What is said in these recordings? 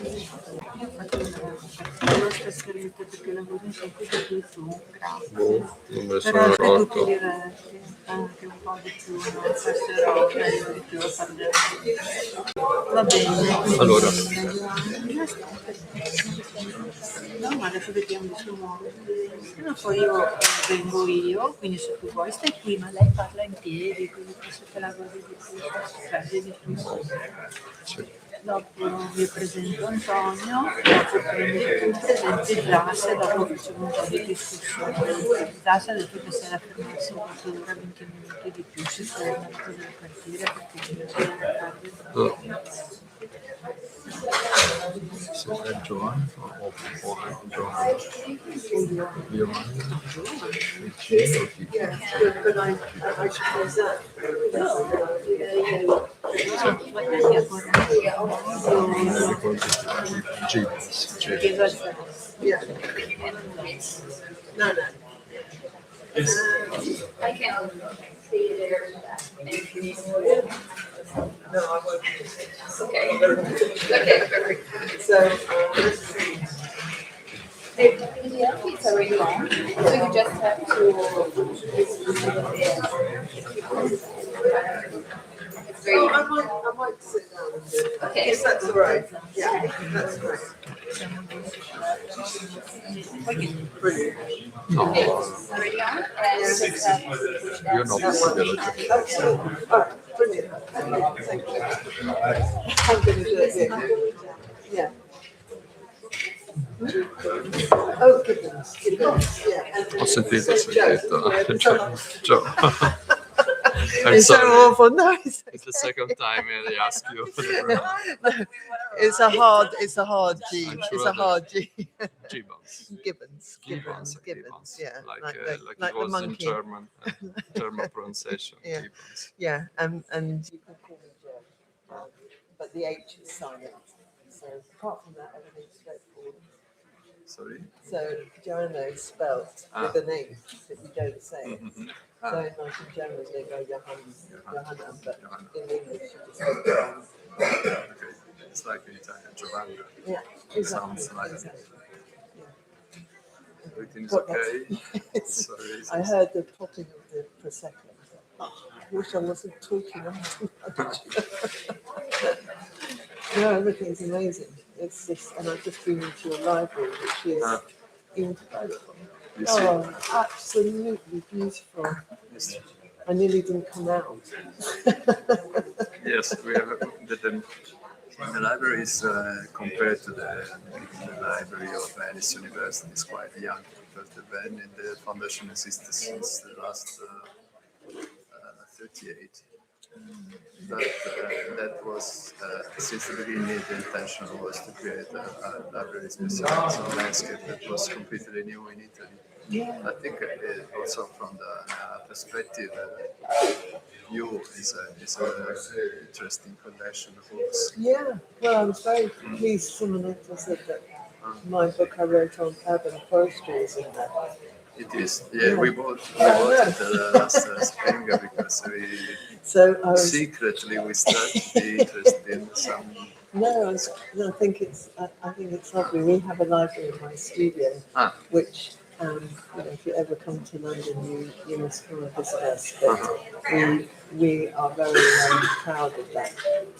Io ho fatto una trasferita perché lavoro in sentito più su, grazie. Non me ne Però sono anche tutti accorto. diversi, anche un po' di più, no? Passerò meglio di più a parlare. Va bene. Allora. No, ma adesso vediamo di si muove. Se no poi io vengo io, quindi se tu vuoi stai qui, ma lei parla in piedi, quindi forse te la godi di più, cioè di più. Sì. Dopo vi presento Antonio, dopo prendi tu, presenti Zas e dopo facciamo un po' di discussione. Zas ha detto che se la fermassi in quarto d'ora 20 minuti di più si ferma, dopo deve partire perché ci deve fare. Se è Giovanni o Giovanni. I can't stay there. No, I won't. Okay. Okay, perfect. So, the outfits are really long, so you just have to. It's very. I might sit down and do it. Okay. Yes, that's all right. Yeah, that's great. No, Already on? And just push that. io no, veloce. Absolutely. All right, brilliant. Thank you. I'm going to do it here. Yeah. Oh, goodness. Yeah. Ho sentito. Ciao. I'm It's so sorry. awful. No, It's the second time I ask you. no, it's a hard G. I'm It's sure a hard G. Gibbons. Gibbons. Yeah, Like the it was monkey. in German pronunciation. Yeah. Gibbons. Yeah, and you can call me Joe, but the H is silent. So apart from that, everything's straightforward. Sorry? So Joanna is spelt with an H that you don't say. Mm-hmm. So like in German they go Johanna, but in English you just say Joanna. Okay. It's like in Italian, Giovanna. Yeah, It sounds like exactly. Yeah. everything's But okay. yes. Sorry. I heard the popping of the prosecco. Oh, I wish I wasn't talking on too much. No, everything's amazing. It's just, and I've just been into your library, which is incredible. Oh, absolutely beautiful. Yes. I nearly didn't come out. Yes, we have the library is compared to the library of Venice University is quite young because the foundation exists since the last 38. But that was since the beginning the intention was to create a library specialized in landscape that was completely new in Italy. Yeah. I think also from the perspective view is an interesting collection of books. Yeah, well, I was very pleased. Someone said that my book I wrote on urban forestry is in there. It is. Yeah, we bought it last spring because we secretly we started to be interested in some. No, I think it's lovely. We have a library in my studio, which if you ever come to London, you must come and visit us. But we are very, very proud of that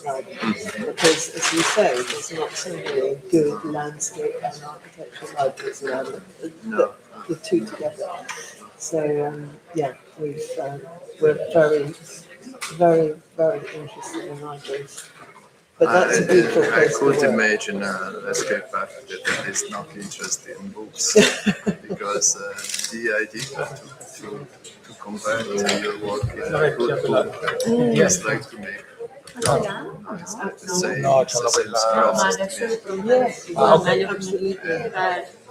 library because, as you say, there's not so many good landscape and architectural libraries around the two together. So we're very, very, very interested in libraries. But that's a beautiful place. I could imagine a landscape architect that is not interested in books because the idea to convert your work in a good book is like to make absolutely.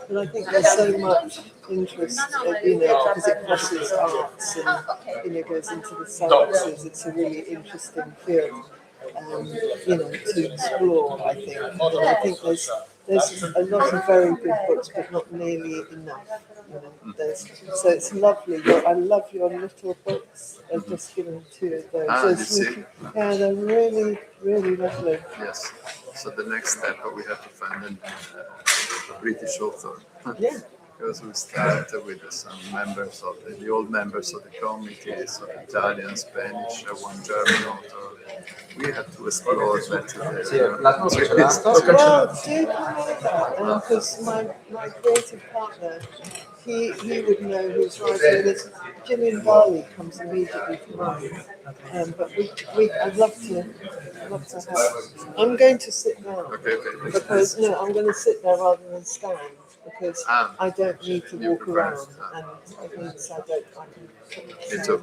But I think there's so much interest, because it crosses arts and goes into the sciences. It's a really interesting field, to explore. I think, and I think there's a lot of very good books, but not nearly enough. So it's lovely. I love your little books. I've just given 2 of those. You see? Yeah, they're really, really lovely. Yes. So the next step, we have to find a British author. Yeah. Because we start with some members of the old members of the committee, so Italian, Spanish, one German author. We have to explore better the Well, do come over because my creative partner, he would know who's writing this. Gillian Barley comes immediately to mind. But I'd love to have. I'm going to sit down. Okay. Because I'm going to sit there rather than stand because I don't need to walk around, and it means I can. Me too.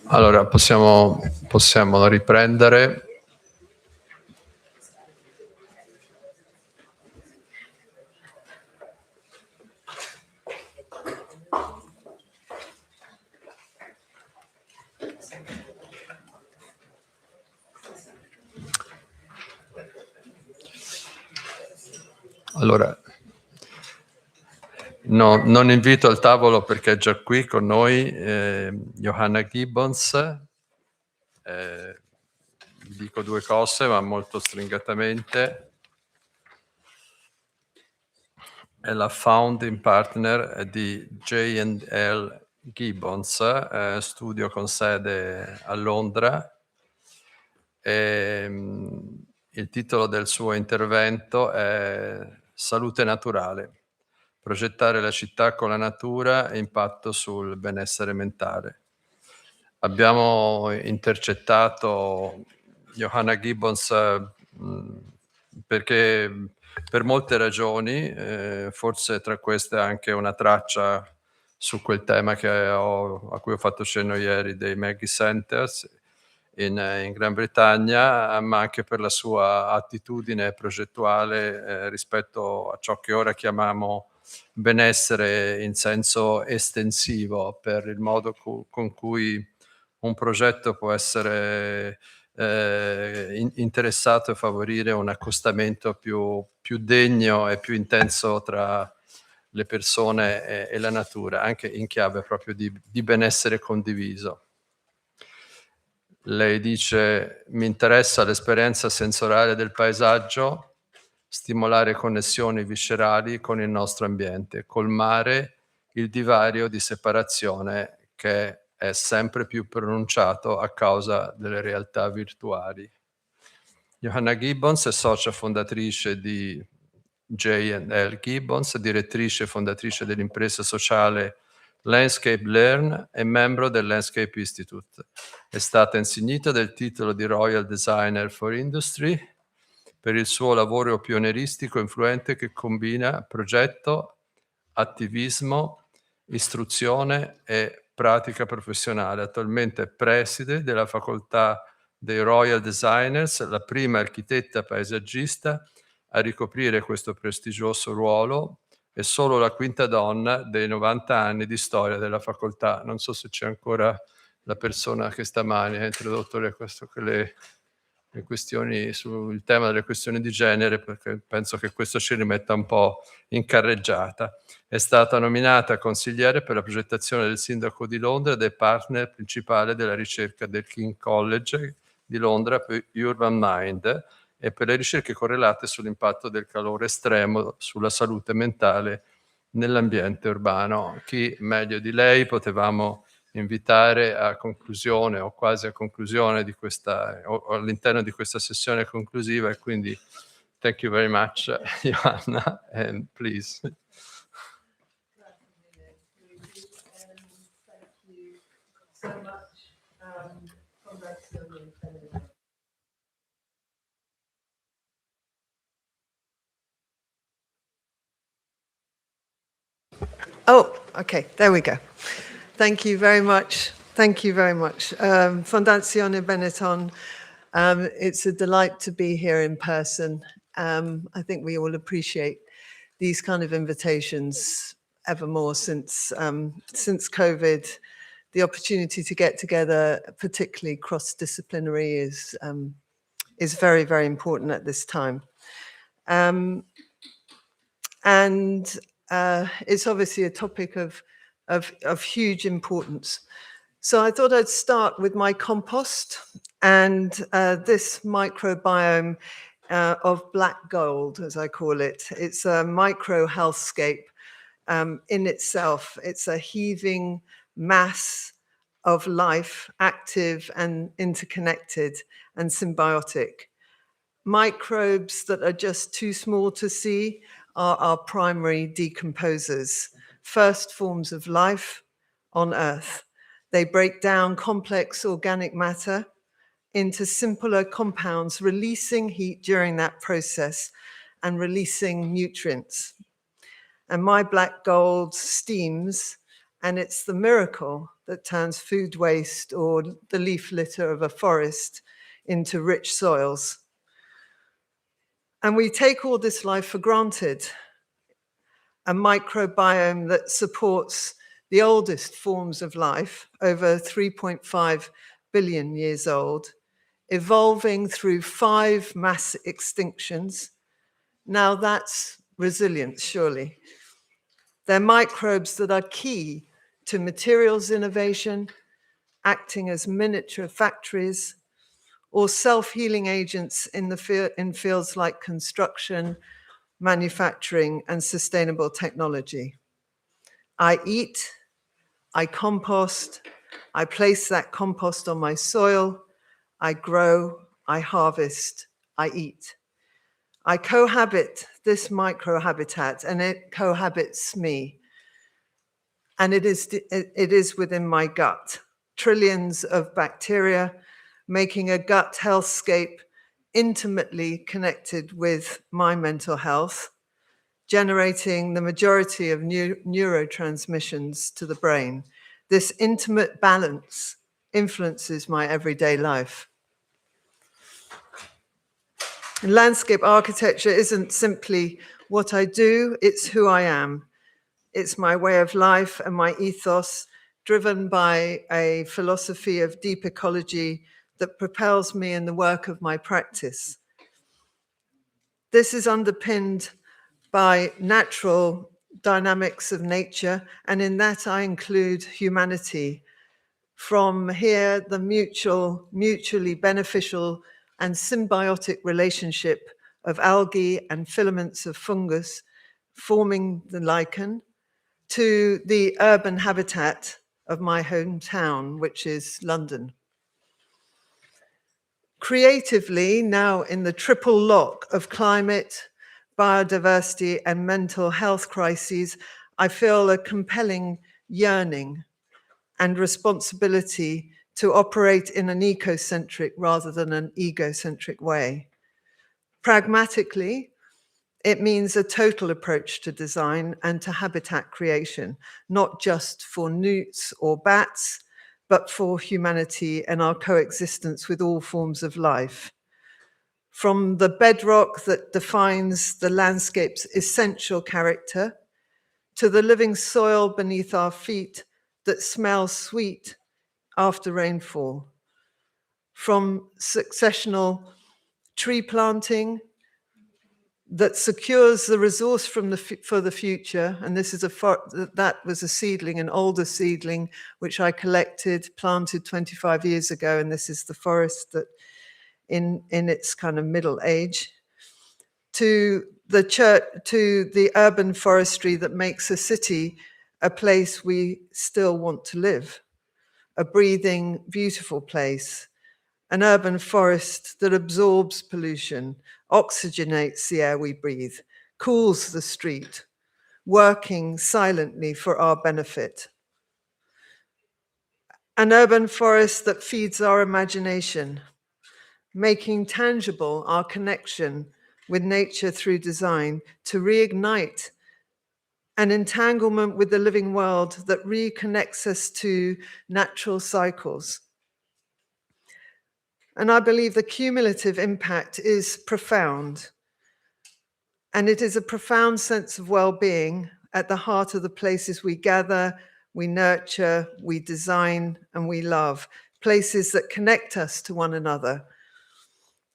Allora, possiamo riprendere. Allora, no, non invito al tavolo perché è già qui con noi Johanna Gibbons. Vi dico due cose, ma molto stringatamente. È la founding partner di J&L Gibbons, studio con sede a Londra. Il titolo del suo intervento è Salute naturale, progettare la città con la natura e impatto sul benessere mentale. Abbiamo intercettato Johanna Gibbons perché per molte ragioni, forse tra queste anche una traccia su quel tema a cui ho fatto cenno ieri dei Maggie Centers in Gran Bretagna, ma anche per la sua attitudine progettuale rispetto a ciò che ora chiamiamo benessere in senso estensivo, per il modo con cui un progetto può essere interessato a favorire un accostamento più degno e più intenso tra le persone e la natura, anche in chiave proprio di benessere condiviso. Lei dice: mi interessa l'esperienza sensoriale del paesaggio, stimolare connessioni viscerali con il nostro ambiente, colmare il divario di separazione che è sempre più pronunciato a causa delle realtà virtuali. Johanna Gibbons è socia fondatrice di J&L Gibbons, direttrice e fondatrice dell'impresa sociale Landscape Learn e membro del Landscape Institute. È stata insignita del titolo di Royal Designer for Industry per il suo lavoro pionieristico influente che combina progetto, attivismo, istruzione e pratica professionale. Attualmente è preside della facoltà dei Royal Designers, la prima architetta paesaggista a ricoprire questo prestigioso ruolo e solo la quinta donna dei 90 anni di storia della facoltà. Non so se c'è ancora la persona che stamani ha introdotto le questioni sul tema delle questioni di genere, perché penso che questo ci rimetta un po' in carreggiata. È stata nominata consigliere per la progettazione del sindaco di Londra ed è partner principale della ricerca del King College di Londra per Urban Mind e per le ricerche correlate sull'impatto del calore estremo sulla salute mentale nell'ambiente urbano. Chi meglio di lei potevamo invitare a conclusione o quasi a conclusione di questa, o all'interno di questa sessione conclusiva, e quindi thank you very much, Johanna, and please. Oh, okay, there we go. Thank you very much. Thank you very much. Fondazione Benetton It's a delight to be here in person. I think we all appreciate these kind of invitations ever more since COVID. The opportunity to get together, particularly cross-disciplinary, is very, very important at this time. And it's obviously a topic of huge importance. So I thought I'd start with my compost and this microbiome of black gold, as I call it. It's a micro healthscape in itself. It's a heaving mass of life, active and interconnected and symbiotic. Microbes that are just too small to see are our primary decomposers, first forms of life on Earth. They break down complex organic matter into simpler compounds, releasing heat during that process and releasing nutrients. And my black gold steams, and it's the miracle that turns food waste or the leaf litter of a forest into rich soils. And we take all this life for granted. A microbiome that supports the oldest forms of life, over 3.5 billion years old, evolving through 5 mass extinctions. Now that's resilience, surely. They're microbes that are key to materials innovation, acting as miniature factories, or self-healing agents in fields like construction, manufacturing, and sustainable technology. I eat, I compost, I place that compost on my soil, I grow, I harvest, I eat. I cohabit this microhabitat and it cohabits me. And it is within my gut. Trillions of bacteria making a gut healthscape intimately connected with my mental health, generating the majority of neurotransmissions to the brain. This intimate balance influences my everyday life. And landscape architecture isn't simply what I do, it's who I am. It's my way of life and my ethos, driven by a philosophy of deep ecology that propels me in the work of my practice. This is underpinned by natural dynamics of nature, and in that I include humanity. From here, the mutually beneficial and symbiotic relationship of algae and filaments of fungus forming the lichen, to the urban habitat of my hometown, which is London. Creatively, now in the triple lock of climate, biodiversity, and mental health crises, I feel a compelling yearning and responsibility to operate in an ecocentric rather than an egocentric way. Pragmatically, it means a total approach to design and to habitat creation, not just for newts or bats, but for humanity and our coexistence with all forms of life. From the bedrock that defines the landscape's essential character, to the living soil beneath our feet that smells sweet after rainfall. From successional tree planting that secures the resource for the future, and this is that was a seedling, an older seedling, which I collected, planted 25 years ago, and this is the forest that in its kind of middle age, to the urban forestry that makes a city a place we still want to live, a breathing, beautiful place, an urban forest that absorbs pollution, oxygenates the air we breathe, cools the street, working silently for our benefit. An urban forest that feeds our imagination, making tangible our connection with nature through design to reignite an entanglement with the living world that reconnects us to natural cycles. And I believe the cumulative impact is profound. And it is a profound sense of well-being at the heart of the places we gather, we nurture, we design, and we love. Places that connect us to one another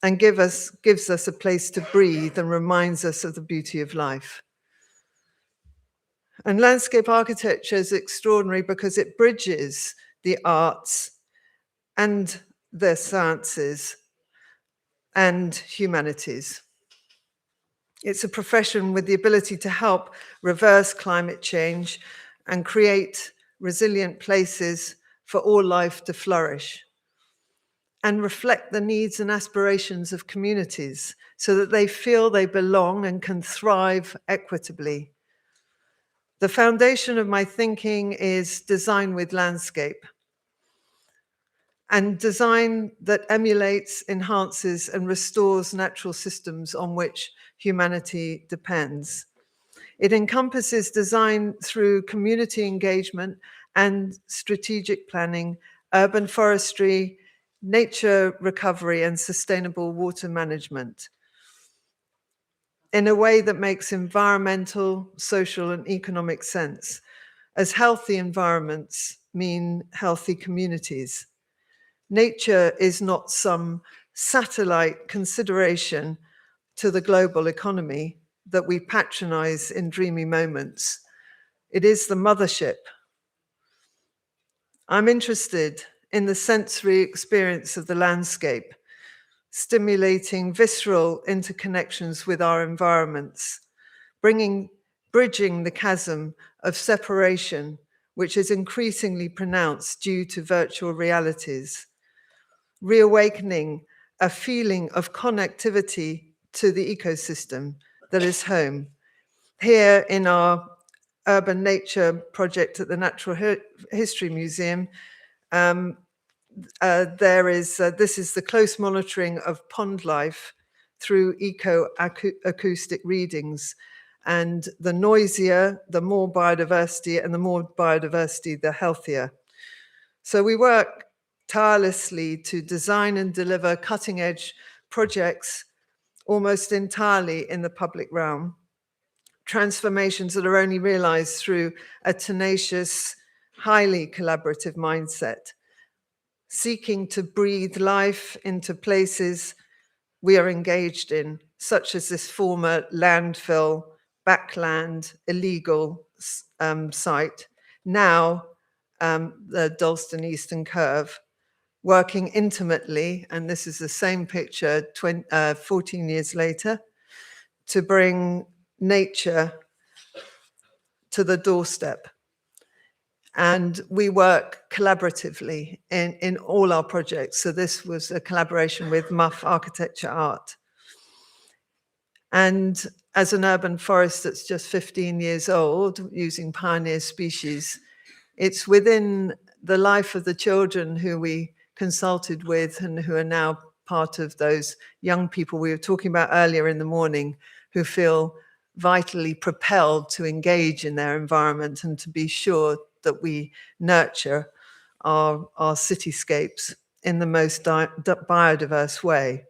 and gives us a place to breathe and reminds us of the beauty of life. And landscape architecture is extraordinary because it bridges the arts and the sciences and humanities. It's a profession with the ability to help reverse climate change and create resilient places for all life to flourish and reflect the needs and aspirations of communities so that they feel they belong and can thrive equitably. The foundation of my thinking is design with landscape, and design that emulates, enhances, and restores natural systems on which humanity depends. It encompasses design through community engagement and strategic planning, urban forestry, nature recovery, and sustainable water management in a way that makes environmental, social, and economic sense, as healthy environments mean healthy communities. Nature is not some satellite consideration to the global economy that we patronize in dreamy moments. It is the mothership. I'm interested in the sensory experience of the landscape, stimulating visceral interconnections with our environments, bridging the chasm of separation, which is increasingly pronounced due to virtual realities, reawakening a feeling of connectivity to the ecosystem that is home. Here in our urban nature project at the Natural History Museum, this is the close monitoring of pond life through eco-acoustic readings. And the noisier, the more biodiversity, and the more biodiversity, the healthier. So we work tirelessly to design and deliver cutting-edge projects almost entirely in the public realm, transformations that are only realized through a tenacious, highly collaborative mindset, seeking to breathe life into places we are engaged in, such as this former landfill, backland, illegal site, now the Dalston Eastern Curve, working intimately, and this is the same picture 14 years later, to bring nature to the doorstep. And we work collaboratively in all our projects. So this was a collaboration with Muff Architecture Art. And as an urban forest that's just 15 years old, using pioneer species, it's within the life of the children who we consulted with and who are now part of those young people we were talking about earlier in the morning, who feel vitally propelled to engage in their environment and to be sure that we nurture our cityscapes in the most biodiverse way.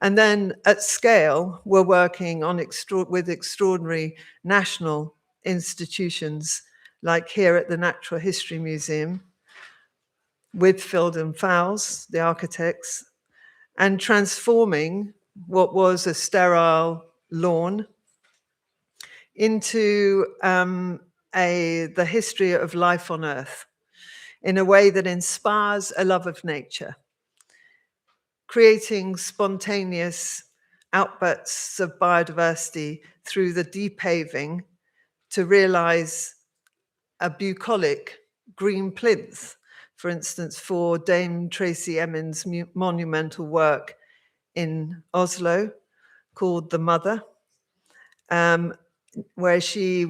And then at scale, we're working on with extraordinary national institutions, like here at the Natural History Museum, with Field and Fowles, the architects, and transforming what was a sterile lawn into the history of life on Earth in a way that inspires a love of nature, creating spontaneous outbursts of biodiversity through the depaving to realize a bucolic green plinth, for instance, for Dame Tracy Emin's monumental work in Oslo called The Mother, where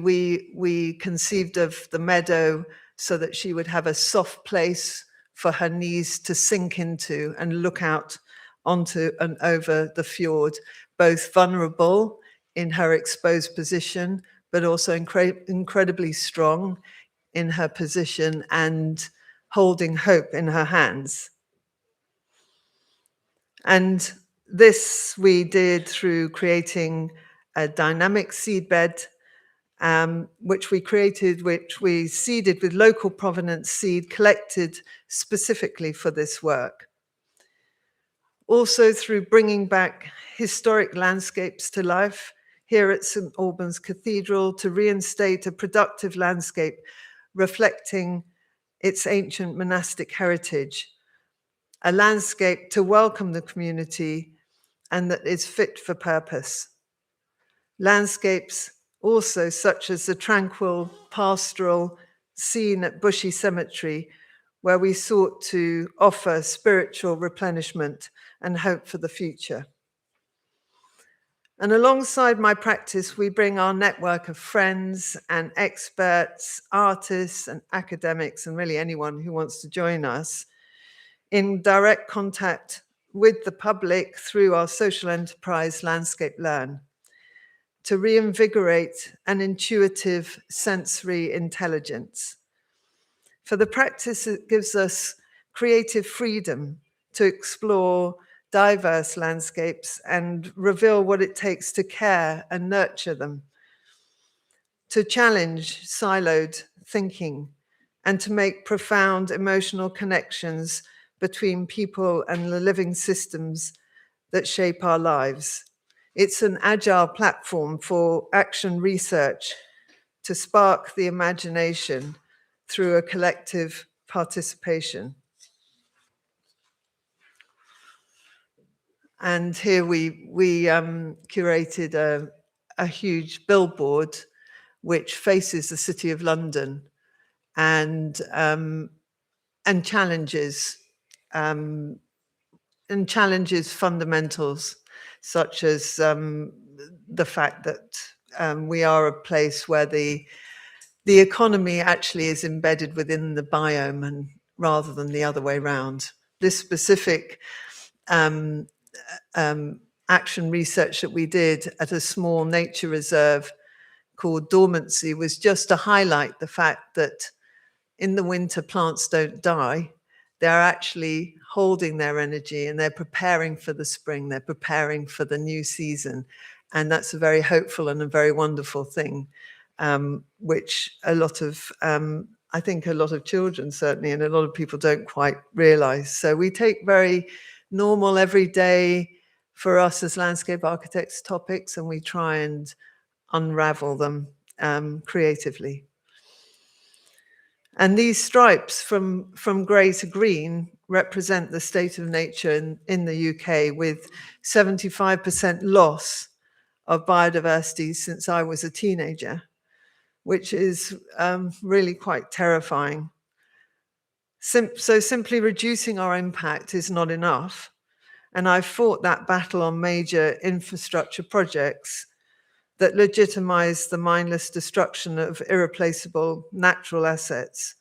we conceived of the meadow so that she would have a soft place for her knees to sink into and look out onto and over the fjord, both vulnerable in her exposed position, but also incredibly strong in her position and holding hope in her hands. And this we did through creating a dynamic seedbed, which we seeded with local provenance seed collected specifically for this work. Also through bringing back historic landscapes to life, here at St. Albans Cathedral, to reinstate a productive landscape reflecting its ancient monastic heritage, a landscape to welcome the community and that is fit for purpose. Landscapes also such as the tranquil pastoral scene at Bushy Cemetery, where we sought to offer spiritual replenishment and hope for the future. And alongside my practice, we bring our network of friends and experts, artists and academics, and really anyone who wants to join us, in direct contact with the public through our social enterprise Landscape Learn, to reinvigorate an intuitive sensory intelligence. For the practice, it gives us creative freedom to explore diverse landscapes and reveal what it takes to care and nurture them, to challenge siloed thinking, and to make profound emotional connections between people and the living systems that shape our lives. It's an agile platform for action research to spark the imagination through a collective participation. And here we curated a huge billboard which faces the City of London and challenges fundamentals such as the fact that we are a place where the economy actually is embedded within the biome, and rather than the other way around. This specific action research that we did at a small nature reserve called Dormancy was just to highlight the fact that in the winter plants don't die. They're actually holding their energy and they're preparing for the spring. They're preparing for the new season. And that's a very hopeful and a very wonderful thing, which a lot of, I think a lot of children certainly, and a lot of people don't quite realize. So we take very normal, everyday, for us as landscape architects, topics, and we try and unravel them creatively. And these stripes from grey to green represent the state of nature in the UK, with 75% loss of biodiversity since I was a teenager, which is really quite terrifying. So simply reducing our impact is not enough. And I've fought that battle on major infrastructure projects that legitimize the mindless destruction of irreplaceable natural assets.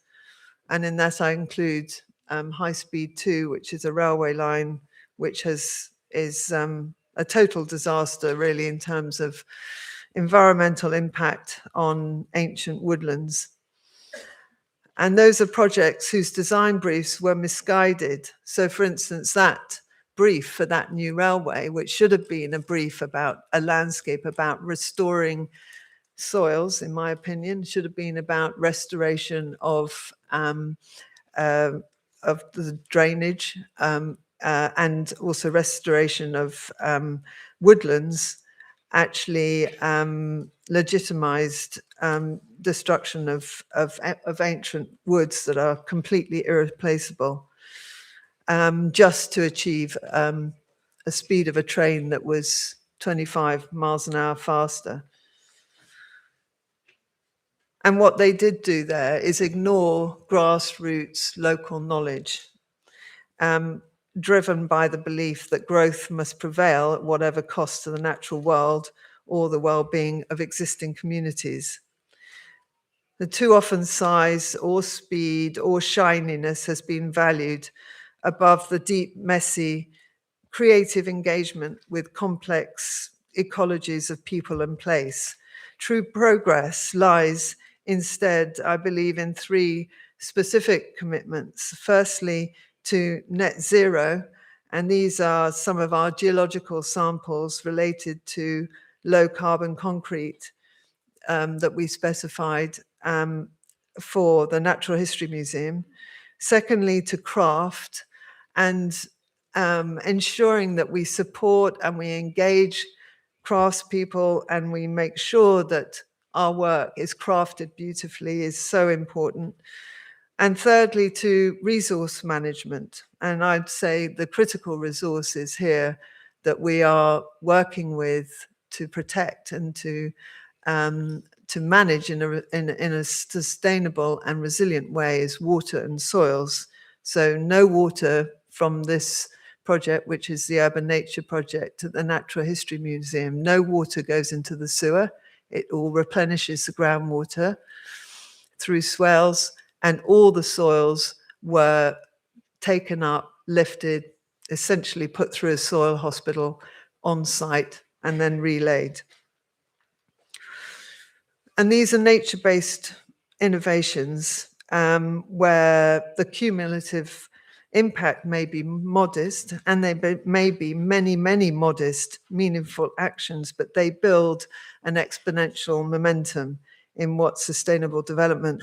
And in that I include High Speed 2, which is a railway line, which is a total disaster really in terms of environmental impact on ancient woodlands. And those are projects whose design briefs were misguided. So for instance, that brief for that new railway, which should have been a brief about a landscape, about restoring soils, in my opinion, should have been about restoration of the drainage and also restoration of woodlands, actually legitimized destruction of ancient woods that are completely irreplaceable, just to achieve a speed of a train that was 25 miles an hour faster. And what they did do there is ignore grassroots local knowledge, driven by the belief that growth must prevail at whatever cost to the natural world or the well-being of existing communities. The too often size or speed or shininess has been valued above the deep, messy, creative engagement with complex ecologies of people and place. True progress lies instead, I believe, in three specific commitments. Firstly, to net zero, And these are some of our geological samples related to low carbon concrete that we specified for the Natural History Museum. Secondly, to craft and ensuring that we support and we engage craftspeople and we make sure that our work is crafted beautifully is so important. And thirdly, to resource management. And I'd say the critical resources here that we are working with to protect and to manage in a sustainable and resilient way is water and soils. So no water from this project, which is the Urban Nature Project at the Natural History Museum. No water goes into the sewer. It all replenishes the groundwater through swales, and all the soils were taken up, lifted, essentially put through a soil hospital on site, and then relayed. And these are nature-based innovations where the cumulative impact may be modest, and they may be many, many modest, meaningful actions, but they build an exponential momentum in what sustainable development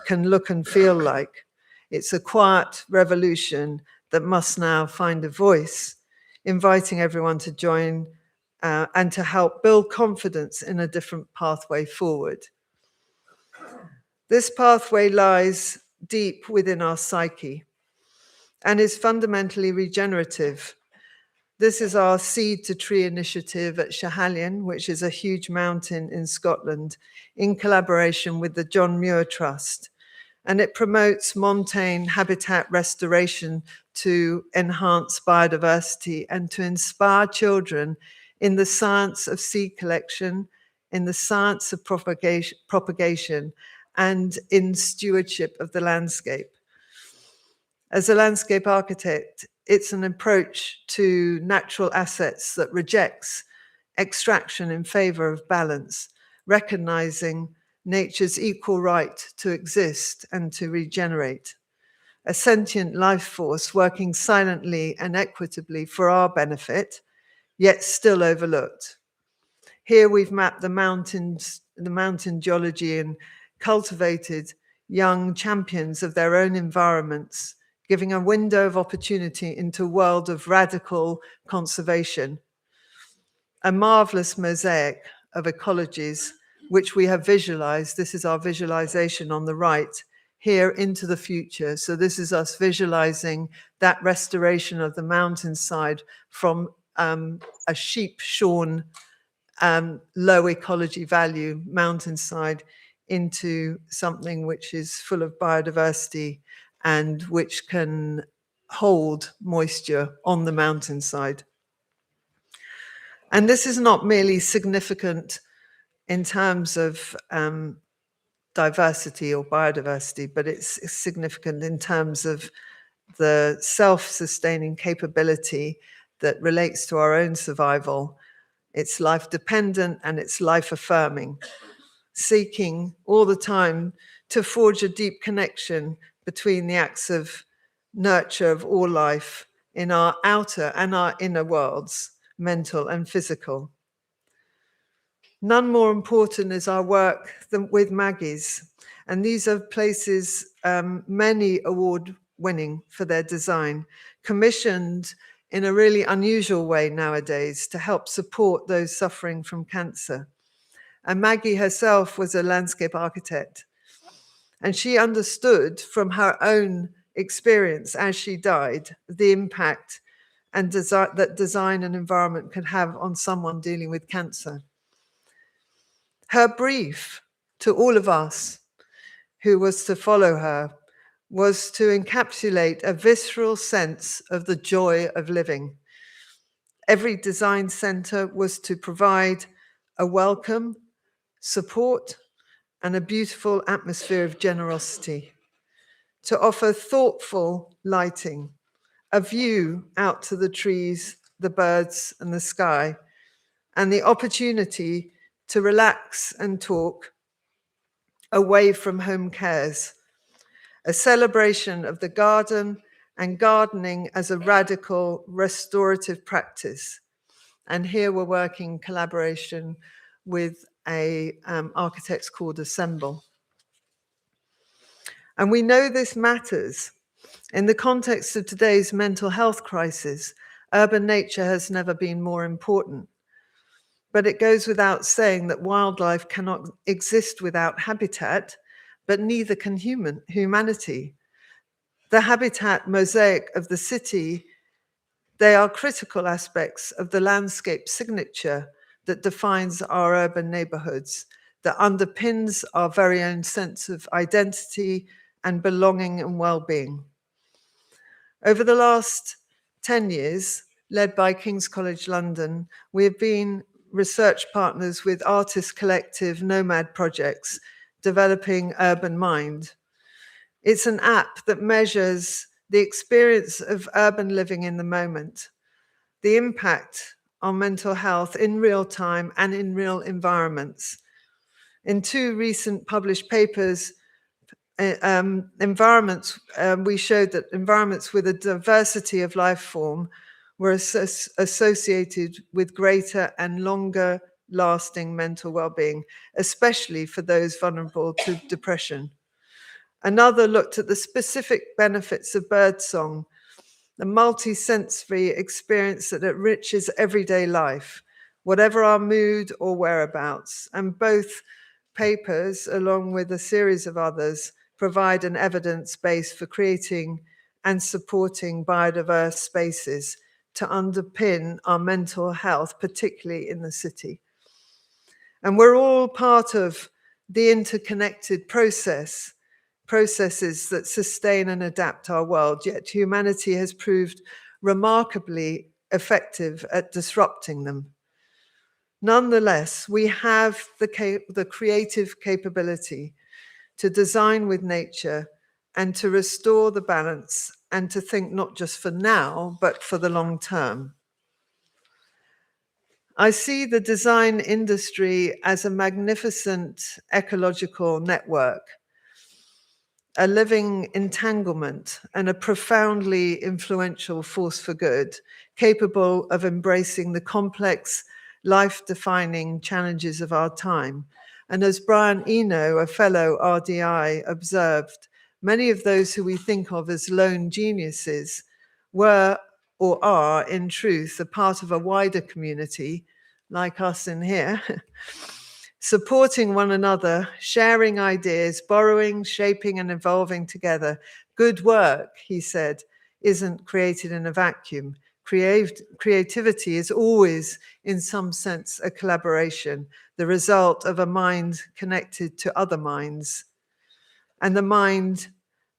can look and feel like. It's a quiet revolution that must now find a voice, inviting everyone to join and to help build confidence in a different pathway forward. This pathway lies deep within our psyche and is fundamentally regenerative. This is our Seed to Tree initiative at Schiehallion, which is a huge mountain in Scotland, in collaboration with the John Muir Trust. And it promotes montane habitat restoration to enhance biodiversity and to inspire children in the science of seed collection, in the science of propagation, and in stewardship of the landscape. As a landscape architect, it's an approach to natural assets that rejects extraction in favor of balance, recognizing nature's equal right to exist and to regenerate. A sentient life force working silently and equitably for our benefit, yet still overlooked. Here we've mapped the mountains, the mountain geology, and cultivated young champions of their own environments, giving a window of opportunity into a world of radical conservation. A marvelous mosaic of ecologies which we have visualized. This is our visualization on the right, here into the future. So this is us visualizing that restoration of the mountainside from a sheep-shorn, low ecology value mountainside into something which is full of biodiversity and which can hold moisture on the mountainside. And this is not merely significant in terms of diversity or biodiversity, but it's significant in terms of the self-sustaining capability that relates to our own survival. It's life-dependent and it's life-affirming, seeking all the time to forge a deep connection between the acts of nurture of all life in our outer and our inner worlds, mental and physical. None more important is our work than with Maggie's. And these are places many award-winning for their design, commissioned in a really unusual way nowadays to help support those suffering from cancer. And Maggie herself was a landscape architect. And she understood from her own experience as she died the impact and that design and environment can have on someone dealing with cancer. Her brief to all of us who was to follow her was to encapsulate a visceral sense of the joy of living. Every design center was to provide a welcome, support, and a beautiful atmosphere of generosity, to offer thoughtful lighting, a view out to the trees, the birds, and the sky, and the opportunity to relax and talk away from home cares, a celebration of the garden and gardening as a radical restorative practice. And here we're working in collaboration with architects called Assemble. And we know this matters. In the context of today's mental health crisis, urban nature has never been more important. But it goes without saying that wildlife cannot exist without habitat, but neither can humanity. The habitat mosaic of the city, they are critical aspects of the landscape signature that defines our urban neighborhoods, that underpins our very own sense of identity and belonging and well-being. Over the last 10 years, led by King's College London, we have been research partners with artist collective Nomad Projects, developing Urban Mind. It's an app that measures the experience of urban living in the moment, the impact on mental health in real time and in real environments. In 2 recent published papers, we showed that environments with a diversity of life form were associated with greater and longer lasting mental well-being, especially for those vulnerable to depression. Another looked at the specific benefits of birdsong, the multi-sensory experience that enriches everyday life, whatever our mood or whereabouts. And both papers, along with a series of others, provide an evidence base for creating and supporting biodiverse spaces to underpin our mental health, particularly in the city. And we're all part of the interconnected processes that sustain and adapt our world, yet humanity has proved remarkably effective at disrupting them. Nonetheless, we have the creative capability to design with nature and to restore the balance and to think not just for now, but for the long term. I see the design industry as a magnificent ecological network, a living entanglement and a profoundly influential force for good, capable of embracing the complex, life-defining challenges of our time. And as Brian Eno, a fellow RDI, observed, many of those who we think of as lone geniuses were or are in truth a part of a wider community, like us in here, supporting one another, sharing ideas, borrowing, shaping, and evolving together. Good work, he said, isn't created in a vacuum. Creativity is always, in some sense, a collaboration, the result of a mind connected to other minds, and the mind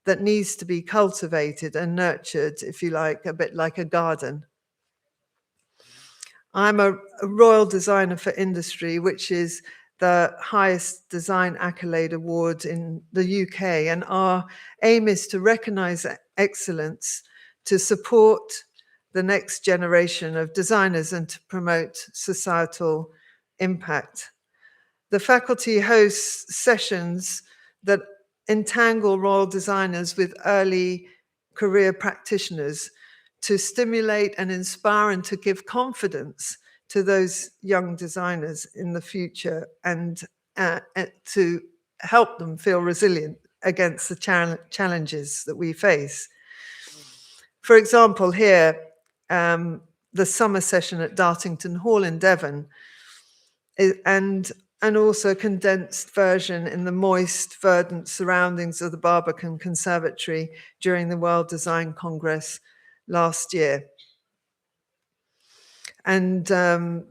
that needs to be cultivated and nurtured, if you like, a bit like a garden. I'm a Royal Designer for Industry, which is the highest design accolade award in the UK. And our aim is to recognize excellence, to support the next generation of designers and to promote societal impact. The faculty hosts sessions that entangle Royal designers with early career practitioners to stimulate and inspire and to give confidence to those young designers in the future and to help them feel resilient against the challenges that we face. For example, here, the summer session at Dartington Hall in Devon, and also a condensed version in the moist, verdant surroundings of the Barbican Conservatory during the World Design Congress last year. And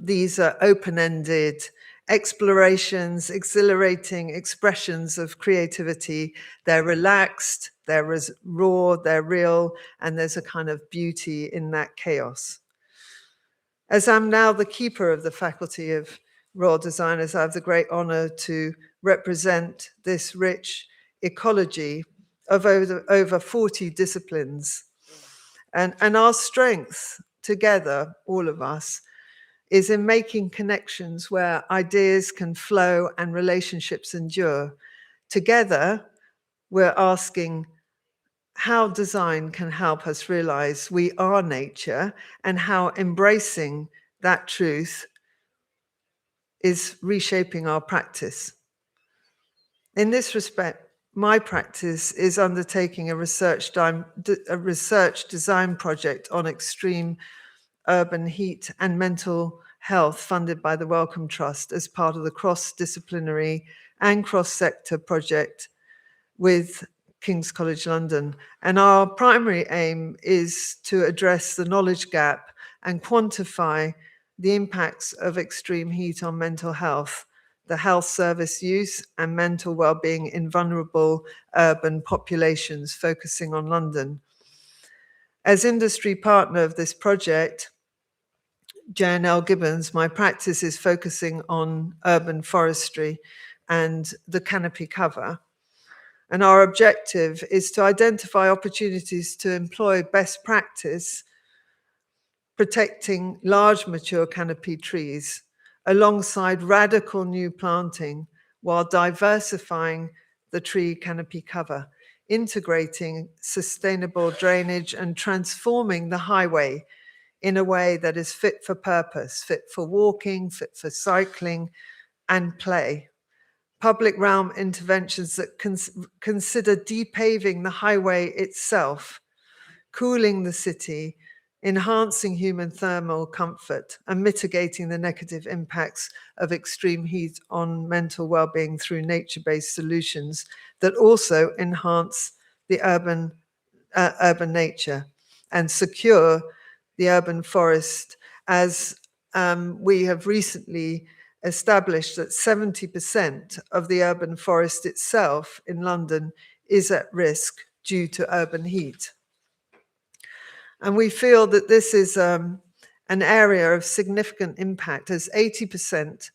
these are open-ended explorations, exhilarating expressions of creativity. They're relaxed, they're raw, they're real, and there's a kind of beauty in that chaos. As I'm now the keeper of the Faculty of Royal Designers, I have the great honor to represent this rich ecology of over 40 disciplines. And our strength together, all of us, is in making connections where ideas can flow and relationships endure. Together, we're asking, how design can help us realize we are nature and how embracing that truth is reshaping our practice. In this respect, my practice is undertaking a research design project on extreme urban heat and mental health funded by the Wellcome Trust as part of the cross-disciplinary and cross-sector project with King's College London. And our primary aim is to address the knowledge gap and quantify the impacts of extreme heat on mental health, the health service use and mental well-being in vulnerable urban populations, focusing on London. As industry partner of this project, JNL Gibbons, my practice is focusing on urban forestry and the canopy cover. And our objective is to identify opportunities to employ best practice, protecting large mature canopy trees alongside radical new planting while diversifying the tree canopy cover, integrating sustainable drainage and transforming the highway in a way that is fit for purpose, fit for walking, fit for cycling and play. Public realm interventions that consider depaving the highway itself, cooling the city, enhancing human thermal comfort, and mitigating the negative impacts of extreme heat on mental well-being through nature-based solutions that also enhance the urban nature and secure the urban forest, as we have recently established that 70% of the urban forest itself in London is at risk due to urban heat. And we feel that this is an area of significant impact, as 80%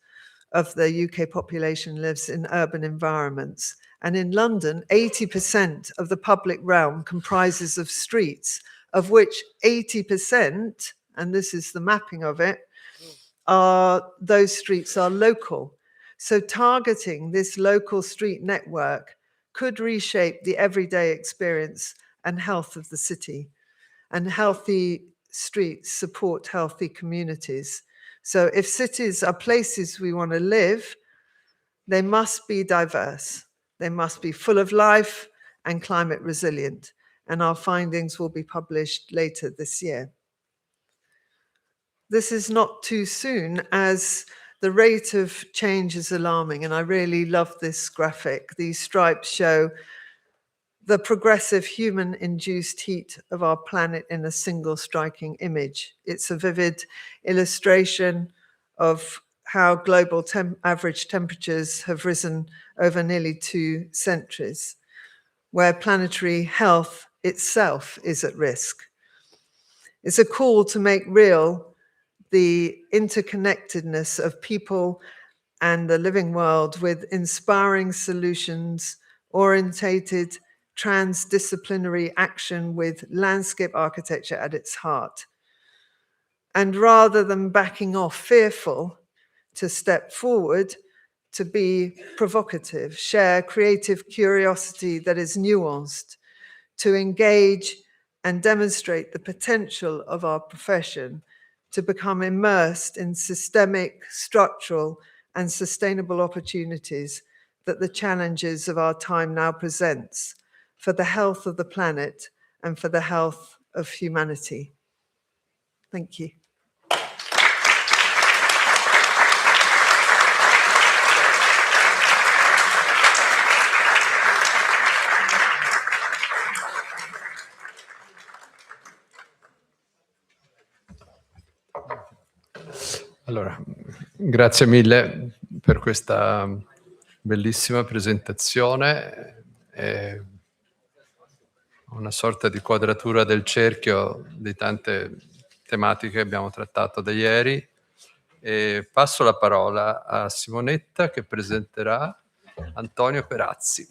of the UK population lives in urban environments. And in London, 80% of the public realm comprises of streets, of which 80%, and this is the mapping of it, those streets are local. So targeting this local street network could reshape the everyday experience and health of the city. And healthy streets support healthy communities. So if cities are places we want to live, they must be diverse. They must be full of life and climate resilient. And our findings will be published later this year. This is not too soon, as the rate of change is alarming. And I really love this graphic. These stripes show the progressive human-induced heat of our planet in a single striking image. It's a vivid illustration of how global average temperatures have risen over nearly 2 centuries, where planetary health itself is at risk. It's a call to make real the interconnectedness of people and the living world with inspiring solutions orientated transdisciplinary action with landscape architecture at its heart. And rather than backing off fearful, to step forward, to be provocative, share creative curiosity that is nuanced, to engage and demonstrate the potential of our profession to become immersed in systemic, structural, and sustainable opportunities that the challenges of our time now presents for the health of the planet and for the health of humanity. Thank you. Allora, grazie mille per questa bellissima presentazione. È una sorta di quadratura del cerchio di tante tematiche che abbiamo trattato da ieri. E passo la parola a Simonetta, che presenterà Antonio Perazzi.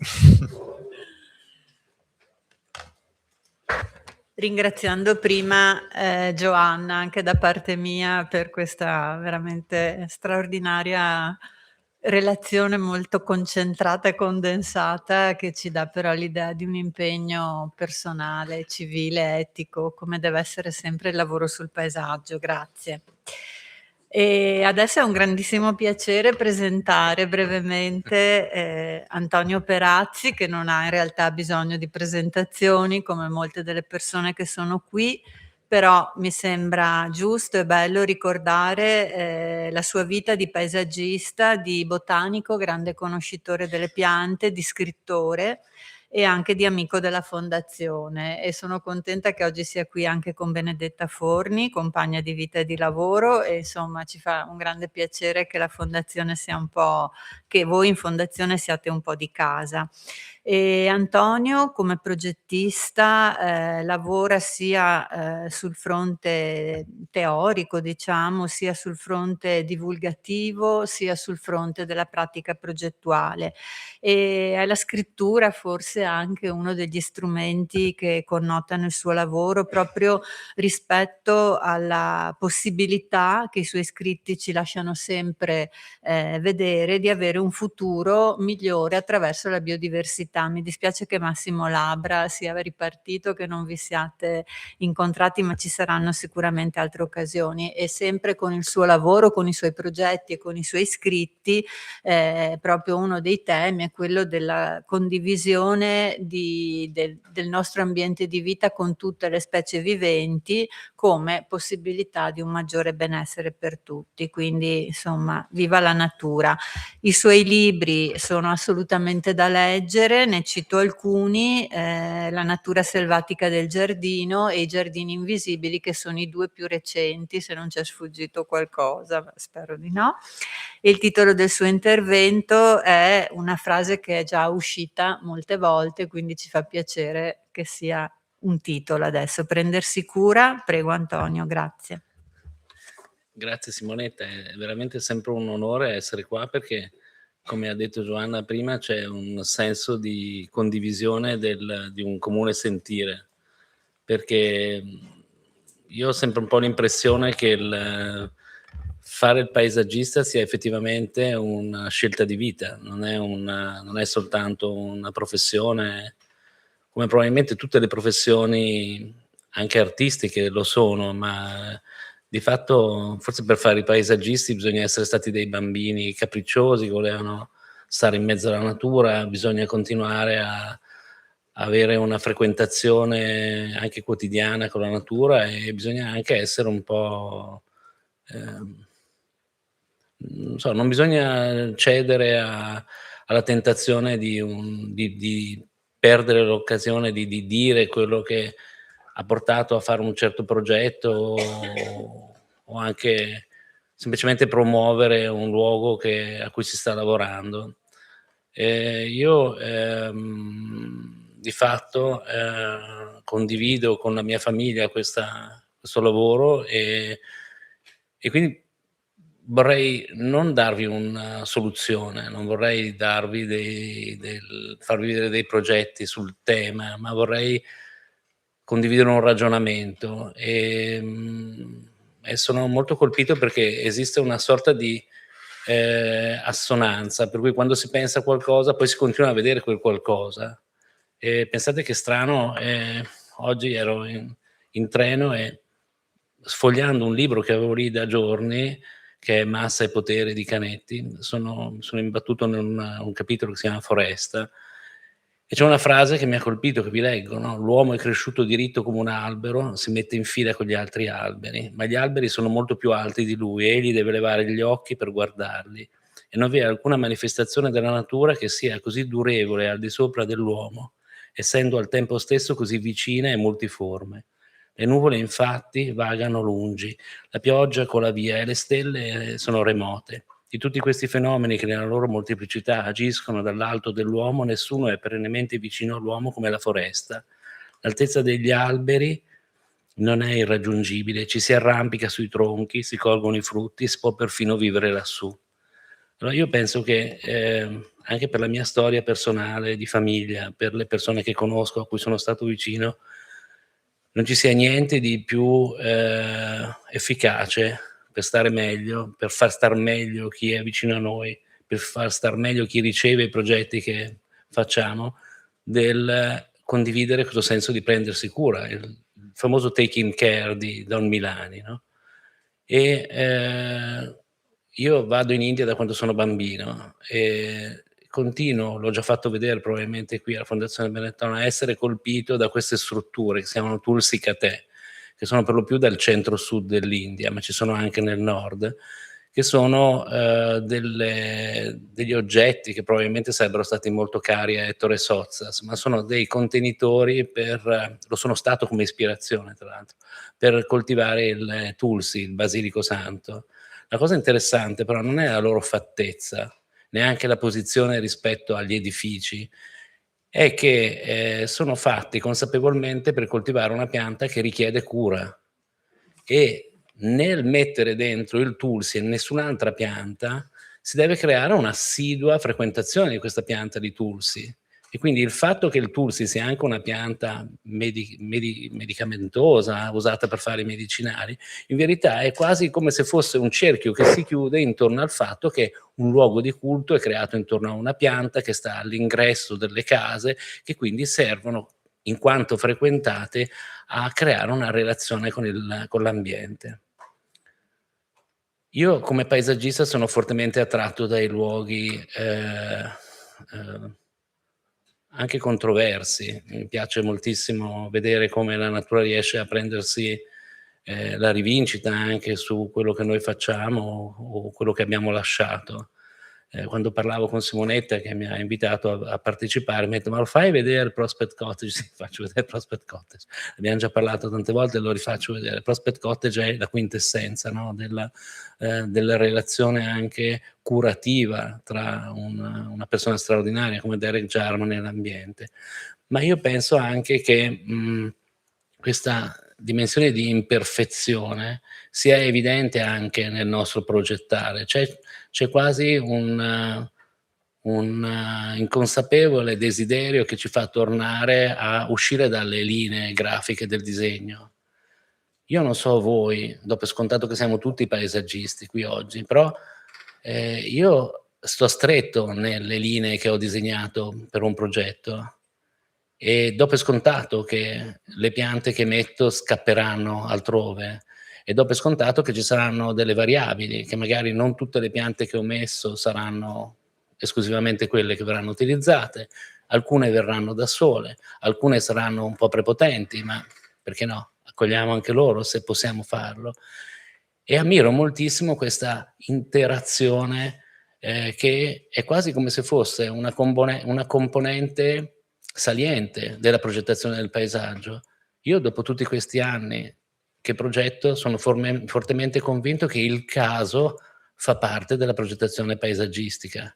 Ringraziando prima Giovanna anche da parte mia per questa veramente straordinaria relazione molto concentrata e condensata, che ci dà però l'idea di un impegno personale, civile, etico, come deve essere sempre il lavoro sul paesaggio. Grazie. E adesso è un grandissimo piacere presentare brevemente Antonio Perazzi, che non ha in realtà bisogno di presentazioni come molte delle persone che sono qui, però mi sembra giusto e bello ricordare la sua vita di paesaggista, di botanico, grande conoscitore delle piante, di scrittore e anche di amico della fondazione, e sono contenta che oggi sia qui anche con Benedetta Forni, compagna di vita e di lavoro, e insomma ci fa un grande piacere che la fondazione sia un po', che voi in fondazione siate un po' di casa. E Antonio, come progettista, lavora sia sul fronte teorico, diciamo, sia sul fronte divulgativo, sia sul fronte della pratica progettuale. E la scrittura forse è anche uno degli strumenti che connotano il suo lavoro, proprio rispetto alla possibilità che i suoi scritti ci lasciano sempre vedere, di avere un futuro migliore attraverso la biodiversità. Mi dispiace che Massimo Labra sia ripartito, che non vi siate incontrati, ma ci saranno sicuramente altre occasioni, e sempre con il suo lavoro, con i suoi progetti e con i suoi scritti, proprio uno dei temi è quello della condivisione del nostro ambiente di vita con tutte le specie viventi, come possibilità di un maggiore benessere per tutti. Quindi insomma, viva la natura. I suoi libri sono assolutamente da leggere, ne cito alcuni: La natura selvatica del giardino e I giardini invisibili, che sono i 2 più recenti, se non c'è sfuggito qualcosa, ma spero di no. Il titolo del suo intervento è una frase che è già uscita molte volte, quindi ci fa piacere che sia un titolo adesso: Prendersi cura. Prego Antonio, grazie. Grazie Simonetta, è veramente sempre un onore essere qua, perché come ha detto Giovanna prima c'è un senso di condivisione di un comune sentire, perché io ho sempre un po' l'impressione che fare il paesaggista sia effettivamente una scelta di vita, non è soltanto una professione, come probabilmente tutte le professioni anche artistiche lo sono, ma di fatto forse per fare i paesaggisti bisogna essere stati dei bambini capricciosi che volevano stare in mezzo alla natura, bisogna continuare a avere una frequentazione anche quotidiana con la natura, e bisogna anche essere un po', non so, non bisogna cedere alla tentazione di perdere l'occasione di dire quello che ha portato a fare un certo progetto, o anche semplicemente promuovere un luogo a cui si sta lavorando. Io di fatto condivido con la mia famiglia questo lavoro, e quindi vorrei non darvi una soluzione, non vorrei farvi vedere dei progetti sul tema, ma vorrei condividere un ragionamento, e sono molto colpito perché esiste una sorta di assonanza, per cui quando si pensa a qualcosa poi si continua a vedere quel qualcosa. E pensate che strano, oggi ero in treno e, sfogliando un libro che avevo lì da giorni, che è Massa e potere di Canetti, sono imbattuto in un capitolo che si chiama Foresta, e c'è una frase che mi ha colpito, che vi leggo, no? L'uomo è cresciuto diritto come un albero, si mette in fila con gli altri alberi, ma gli alberi sono molto più alti di lui e egli deve levare gli occhi per guardarli, e non vi è alcuna manifestazione della natura che sia così durevole al di sopra dell'uomo, essendo al tempo stesso così vicina e multiforme. Le nuvole infatti vagano lungi, la pioggia cola via e le stelle sono remote. Di tutti questi fenomeni che nella loro molteplicità agiscono dall'alto dell'uomo, nessuno è perennemente vicino all'uomo come la foresta. L'altezza degli alberi non è irraggiungibile, ci si arrampica sui tronchi, si colgono i frutti, si può perfino vivere lassù. Allora io penso che anche per la mia storia personale, di famiglia, per le persone che conosco, a cui sono stato vicino, non ci sia niente di più efficace per stare meglio, per far star meglio chi è vicino a noi, per far star meglio chi riceve i progetti che facciamo, del condividere questo senso di prendersi cura, il famoso taking care di Don Milani, no? Io vado in India da quando sono bambino e continuo, l'ho già fatto vedere probabilmente qui alla Fondazione Benetton, a essere colpito da queste strutture che si chiamano Tulsi Kate, che sono per lo più dal centro-sud dell'India, ma ci sono anche nel nord, che sono degli oggetti che probabilmente sarebbero stati molto cari a Ettore Sozzas, ma sono dei contenitori lo sono stato come ispirazione tra l'altro, per coltivare il tulsi, il basilico santo. La cosa interessante però non è la loro fattezza, neanche la posizione rispetto agli edifici, è che sono fatti consapevolmente per coltivare una pianta che richiede cura, e nel mettere dentro il tulsi e nessun'altra pianta si deve creare un'assidua frequentazione di questa pianta di tulsi, e quindi il fatto che il tulsi sia anche una pianta medicamentosa usata per fare i medicinali, in verità è quasi come se fosse un cerchio che si chiude intorno al fatto che un luogo di culto è creato intorno a una pianta che sta all'ingresso delle case, che quindi servono, in quanto frequentate, a creare una relazione con l'ambiente. Io come paesaggista sono fortemente attratto dai luoghi anche controversi. Mi piace moltissimo vedere come la natura riesce a prendersi la rivincita anche su quello che noi facciamo o quello che abbiamo lasciato. Quando parlavo con Simonetta, che mi ha invitato a partecipare, mi ha detto: ma lo fai vedere il Prospect Cottage? Sì, faccio vedere il Prospect Cottage. Abbiamo già parlato tante volte e lo rifaccio vedere. Il Prospect Cottage è la quintessenza, no? della relazione anche curativa tra una persona straordinaria come Derek Jarman e l'ambiente. Ma io penso anche che questa dimensione di imperfezione sia evidente anche nel nostro progettare. C'è quasi un inconsapevole desiderio che ci fa tornare a uscire dalle linee grafiche del disegno. Io non so voi, do per scontato che siamo tutti paesaggisti qui oggi, però io sto stretto nelle linee che ho disegnato per un progetto e do per scontato che le piante che metto scapperanno altrove, e do per scontato che ci saranno delle variabili, che magari non tutte le piante che ho messo saranno esclusivamente quelle che verranno utilizzate, alcune verranno da sole, alcune saranno un po' prepotenti, ma perché no? Accogliamo anche loro se possiamo farlo. E ammiro moltissimo questa interazione che è quasi come se fosse una componente saliente della progettazione del paesaggio. Io dopo tutti questi anni che progetto sono fortemente convinto che il caso fa parte della progettazione paesaggistica,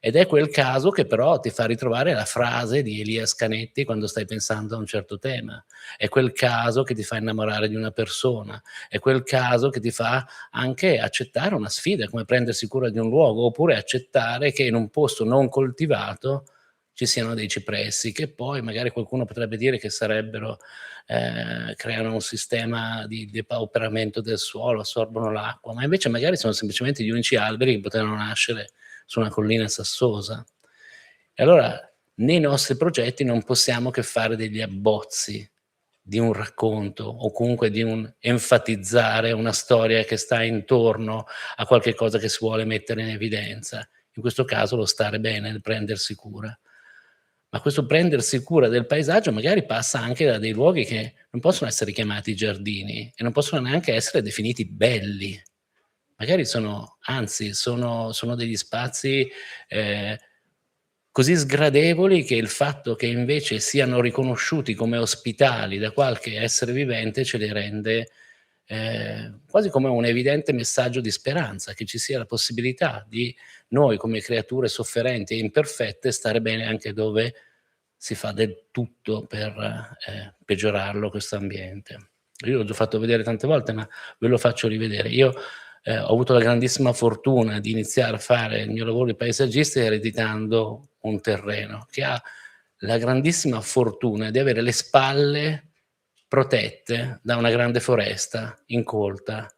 ed è quel caso che però ti fa ritrovare la frase di Elias Canetti quando stai pensando a un certo tema, è quel caso che ti fa innamorare di una persona, è quel caso che ti fa anche accettare una sfida, come prendersi cura di un luogo, oppure accettare che in un posto non coltivato ci siano dei cipressi, che poi magari qualcuno potrebbe dire che creano un sistema di depauperamento del suolo, assorbono l'acqua, ma invece magari sono semplicemente gli unici alberi che potevano nascere su una collina sassosa. E allora nei nostri progetti non possiamo che fare degli abbozzi di un racconto, o comunque di un enfatizzare una storia che sta intorno a qualche cosa che si vuole mettere in evidenza. In questo caso lo stare bene, il prendersi cura. Ma questo prendersi cura del paesaggio magari passa anche da dei luoghi che non possono essere chiamati giardini e non possono neanche essere definiti belli. Magari anzi, sono degli spazi così sgradevoli che il fatto che invece siano riconosciuti come ospitali da qualche essere vivente ce li rende quasi come un evidente messaggio di speranza, che ci sia la possibilità di noi come creature sofferenti e imperfette stare bene anche dove si fa del tutto per peggiorarlo questo ambiente. Io l'ho già fatto vedere tante volte, ma ve lo faccio rivedere. Io ho avuto la grandissima fortuna di iniziare a fare il mio lavoro di paesaggista ereditando un terreno che ha la grandissima fortuna di avere le spalle protette da una grande foresta incolta.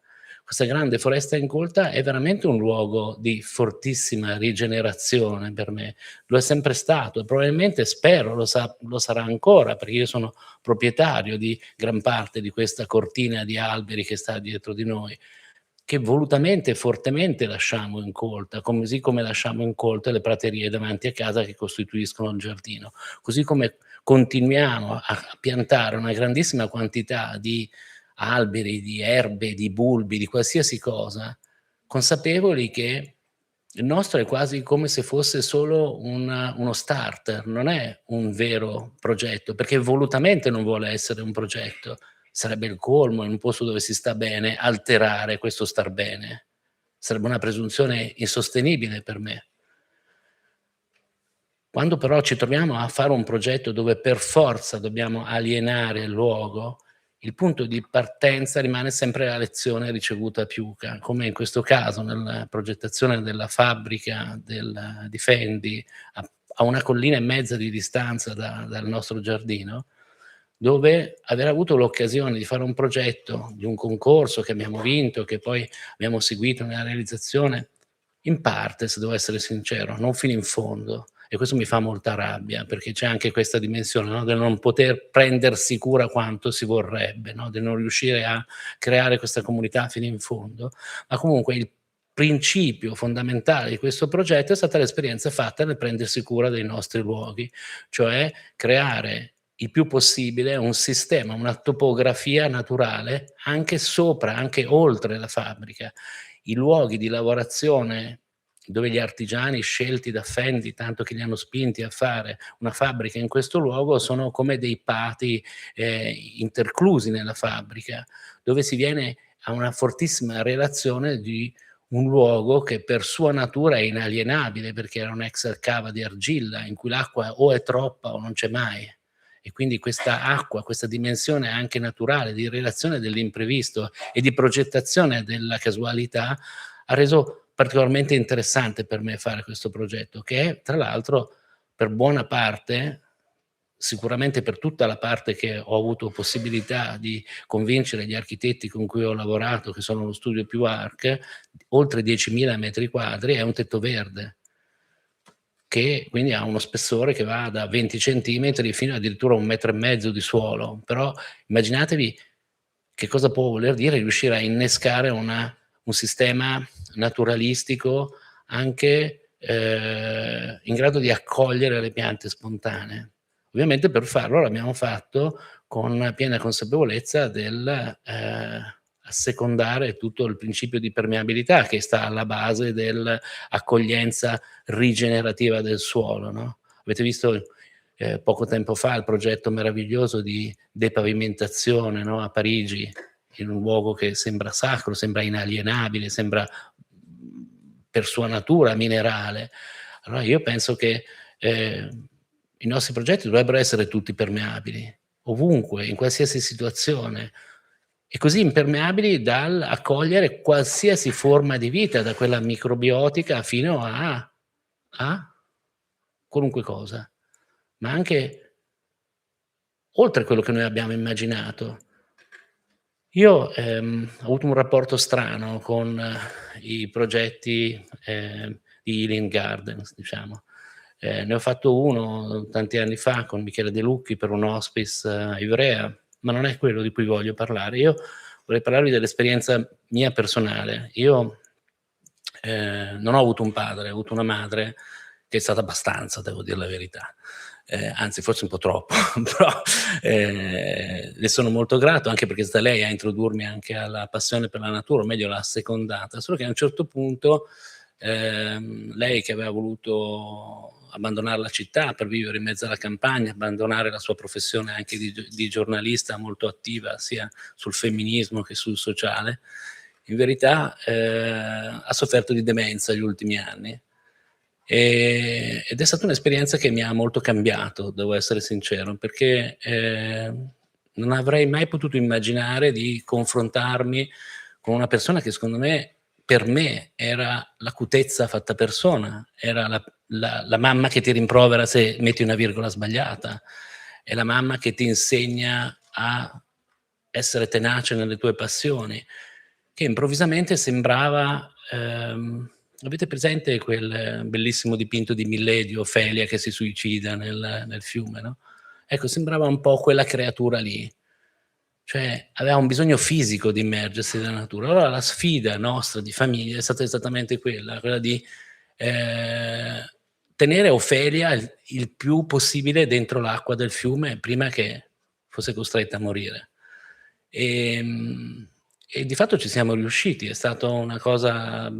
questa grande foresta incolta è veramente un luogo di fortissima rigenerazione per me. Lo è sempre stato e probabilmente spero lo sarà ancora, perché io sono proprietario di gran parte di questa cortina di alberi che sta dietro di noi, che volutamente e fortemente lasciamo incolta, così come lasciamo incolte le praterie davanti a casa che costituiscono il giardino, così come continuiamo a piantare una grandissima quantità di alberi, di erbe, di bulbi, di qualsiasi cosa, consapevoli che il nostro è quasi come se fosse solo uno starter, non è un vero progetto, perché volutamente non vuole essere un progetto. Sarebbe il colmo in un posto dove si sta bene alterare questo star bene. Sarebbe una presunzione insostenibile per me. Quando però ci troviamo a fare un progetto dove per forza dobbiamo alienare il luogo, il punto di partenza rimane sempre la lezione ricevuta a Piuca, come in questo caso nella progettazione della fabbrica di Fendi a una collina e mezza di distanza dal nostro giardino, dove aver avuto l'occasione di fare un progetto di un concorso che abbiamo vinto, che poi abbiamo seguito nella realizzazione, in parte, se devo essere sincero, non fino in fondo, e questo mi fa molta rabbia, perché c'è anche questa dimensione, no, del non poter prendersi cura quanto si vorrebbe, no, del non riuscire a creare questa comunità fino in fondo, ma comunque il principio fondamentale di questo progetto è stata l'esperienza fatta nel prendersi cura dei nostri luoghi, cioè creare il più possibile un sistema, una topografia naturale anche sopra, anche oltre la fabbrica. I luoghi di lavorazione dove gli artigiani scelti da Fendi, tanto che li hanno spinti a fare una fabbrica in questo luogo, sono come dei pati interclusi nella fabbrica, dove si viene a una fortissima relazione di un luogo che per sua natura è inalienabile, perché era un'ex cava di argilla in cui l'acqua o è troppa o non c'è mai. E quindi questa acqua, questa dimensione anche naturale di relazione dell'imprevisto e di progettazione della casualità ha reso particolarmente interessante per me fare questo progetto, che è tra l'altro per buona parte, sicuramente per tutta la parte che ho avuto possibilità di convincere gli architetti con cui ho lavorato, che sono lo studio più ARC, oltre 10.000 metri quadri, è un tetto verde, che quindi ha uno spessore che va da 20 centimetri fino addirittura a 1,5 metri di suolo. Però immaginatevi che cosa può voler dire riuscire a innescare un sistema naturalistico anche in grado di accogliere le piante spontanee. Ovviamente per farlo l'abbiamo fatto con piena consapevolezza del assecondare tutto il principio di permeabilità che sta alla base dell'accoglienza rigenerativa del suolo, no? Avete visto poco tempo fa il progetto meraviglioso di depavimentazione, no, a Parigi, in un luogo che sembra sacro, sembra inalienabile, sembra per sua natura minerale. Allora io penso che i nostri progetti dovrebbero essere tutti permeabili, ovunque, in qualsiasi situazione, e così impermeabili dal accogliere qualsiasi forma di vita, da quella microbiotica fino a qualunque cosa, ma anche oltre quello che noi abbiamo immaginato. Io ho avuto un rapporto strano con i progetti di Healing Gardens, diciamo. Ne ho fatto uno tanti anni fa con Michele De Lucchi per un hospice a Ivrea, ma non è quello di cui voglio parlare. Io vorrei parlarvi dell'esperienza mia personale. Io non ho avuto un padre, ho avuto una madre che è stata abbastanza, devo dire la verità. Anzi forse un po' troppo, però le sono molto grato, anche perché è stata lei a introdurmi anche alla passione per la natura, o meglio l'ha assecondata, solo che a un certo punto lei, che aveva voluto abbandonare la città per vivere in mezzo alla campagna, abbandonare la sua professione anche di giornalista molto attiva sia sul femminismo che sul sociale, in verità ha sofferto di demenza gli ultimi anni. Ed è stata un'esperienza che mi ha molto cambiato, devo essere sincero, perché non avrei mai potuto immaginare di confrontarmi con una persona che secondo me, per me, era l'acutezza fatta persona, era la mamma che ti rimprovera se metti una virgola sbagliata, è la mamma che ti insegna a essere tenace nelle tue passioni. che improvvisamente sembrava... avete presente quel bellissimo dipinto di Millet di Ofelia che si suicida nel fiume, no? Ecco, sembrava un po' quella creatura lì, cioè aveva un bisogno fisico di immergersi nella natura. Allora la sfida nostra di famiglia è stata esattamente quella di tenere Ofelia il più possibile dentro l'acqua del fiume prima che fosse costretta a morire. E di fatto ci siamo riusciti, è stata una cosa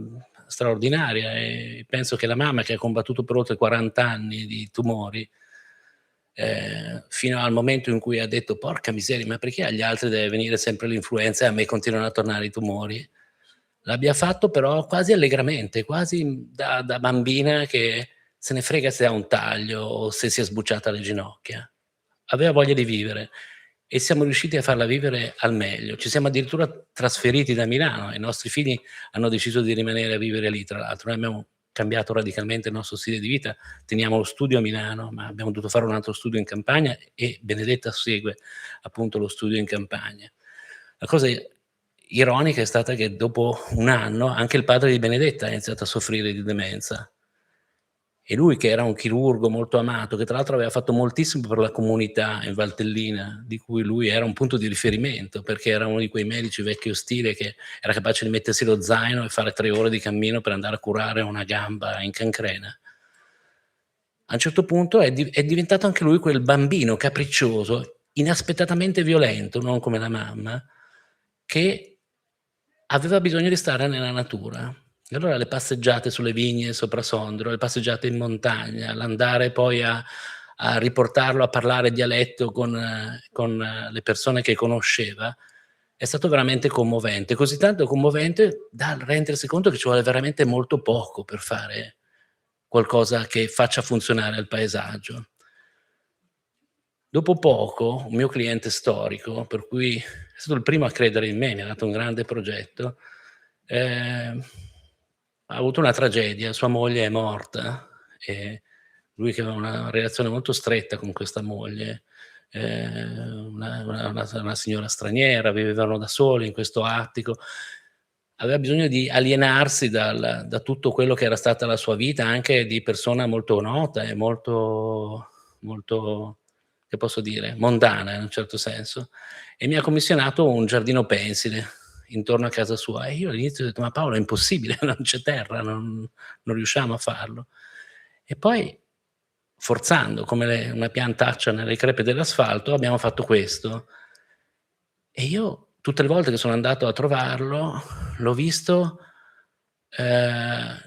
straordinaria, e penso che la mamma, che ha combattuto per oltre 40 anni di tumori, fino al momento in cui ha detto porca miseria, ma perché agli altri deve venire sempre l'influenza e a me continuano a tornare i tumori, l'abbia fatto però quasi allegramente, quasi da bambina che se ne frega se ha un taglio o se si è sbucciata le ginocchia, aveva voglia di vivere. E siamo riusciti a farla vivere al meglio. Ci siamo addirittura trasferiti da Milano e i nostri figli hanno deciso di rimanere a vivere lì, tra l'altro. Noi abbiamo cambiato radicalmente il nostro stile di vita, teniamo lo studio a Milano, ma abbiamo dovuto fare un altro studio in campagna e Benedetta segue appunto lo studio in campagna. La cosa ironica è stata che dopo un anno anche il padre di Benedetta ha iniziato a soffrire di demenza. E lui, che era un chirurgo molto amato, che tra l'altro aveva fatto moltissimo per la comunità in Valtellina, di cui lui era un punto di riferimento, perché era uno di quei medici vecchio stile che era capace di mettersi lo zaino e fare 3 ore di cammino per andare a curare una gamba in cancrena. A un certo punto è diventato anche lui quel bambino capriccioso, inaspettatamente violento, non come la mamma, che aveva bisogno di stare nella natura. E allora le passeggiate sulle vigne sopra Sondrio, le passeggiate in montagna, l'andare poi a riportarlo a parlare dialetto con le persone che conosceva, è stato veramente commovente, così tanto commovente da rendersi conto che ci vuole veramente molto poco per fare qualcosa che faccia funzionare il paesaggio. Dopo poco, un mio cliente storico, per cui è stato il primo a credere in me, mi ha dato un grande progetto, ha avuto una tragedia, sua moglie è morta e lui, che aveva una relazione molto stretta con questa moglie, una signora straniera, vivevano da soli in questo attico, aveva bisogno di alienarsi da tutto quello che era stata la sua vita, anche di persona molto nota e molto, che posso dire, mondana in un certo senso, e mi ha commissionato un giardino pensile intorno a casa sua, e io all'inizio ho detto: ma Paolo, è impossibile, non c'è terra, non riusciamo a farlo. E poi, forzando come una piantaccia nelle crepe dell'asfalto, abbiamo fatto questo. E io, tutte le volte che sono andato a trovarlo, l'ho visto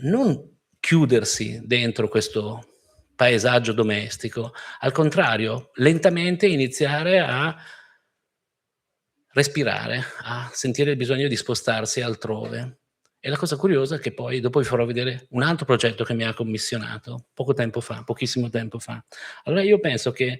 non chiudersi dentro questo paesaggio domestico, al contrario, lentamente iniziare a respirare, a sentire il bisogno di spostarsi altrove. E la cosa curiosa è che poi dopo vi farò vedere un altro progetto che mi ha commissionato pochissimo tempo fa. Allora io penso che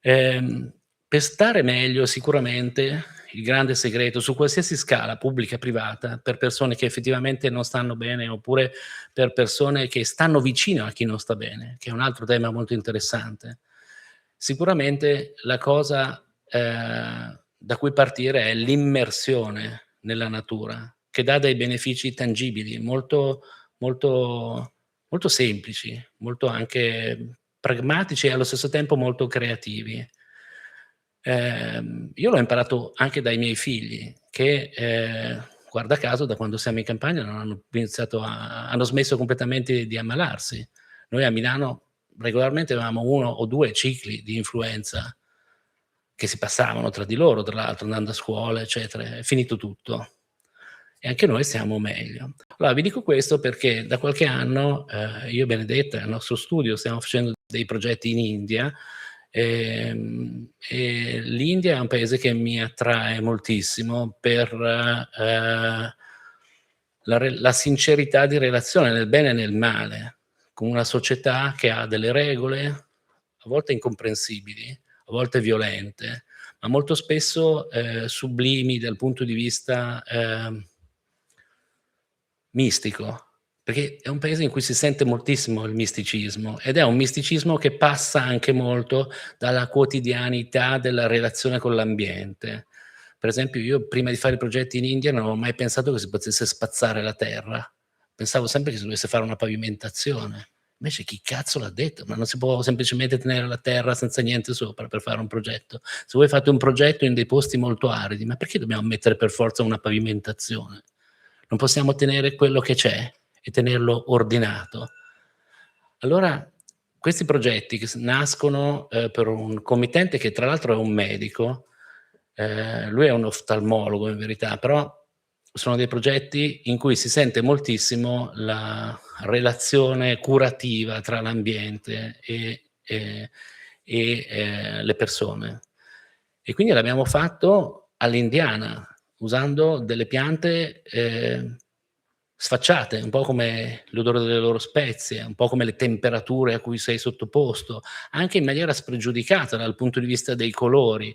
per stare meglio, sicuramente il grande segreto su qualsiasi scala, pubblica, privata, per persone che effettivamente non stanno bene, oppure per persone che stanno vicino a chi non sta bene, che è un altro tema molto interessante, sicuramente la cosa da cui partire è l'immersione nella natura, che dà dei benefici tangibili, molto, molto, molto semplici, molto anche pragmatici e allo stesso tempo molto creativi. Io l'ho imparato anche dai miei figli che, guarda caso, da quando siamo in campagna non hanno smesso completamente di ammalarsi. Noi a Milano regolarmente avevamo 1 o 2 cicli di influenza che si passavano tra di loro, tra l'altro, andando a scuola, eccetera. È finito tutto. E anche noi stiamo meglio. Allora, vi dico questo perché da qualche anno io e Benedetta, nel nostro studio, stiamo facendo dei progetti in India, e l'India è un paese che mi attrae moltissimo per la sincerità di relazione nel bene e nel male, con una società che ha delle regole, a volte incomprensibili, a volte violente, ma molto spesso sublimi dal punto di vista mistico, perché è un paese in cui si sente moltissimo il misticismo, ed è un misticismo che passa anche molto dalla quotidianità della relazione con l'ambiente, Per esempio, io prima di fare i progetti in India non avevo mai pensato che si potesse spazzare la terra. Pensavo sempre che si dovesse fare una pavimentazione. Invece chi cazzo l'ha detto? Ma non si può semplicemente tenere la terra senza niente sopra per fare un progetto. Se voi fate un progetto in dei posti molto aridi, ma perché dobbiamo mettere per forza una pavimentazione? Non possiamo tenere quello che c'è e tenerlo ordinato. Allora, questi progetti che nascono per un committente che tra l'altro è un medico, lui è un oftalmologo in verità, però sono dei progetti in cui si sente moltissimo la relazione curativa tra l'ambiente e le persone. E quindi l'abbiamo fatto all'indiana, usando delle piante sfacciate, un po' come l'odore delle loro spezie, un po' come le temperature a cui sei sottoposto, anche in maniera spregiudicata dal punto di vista dei colori,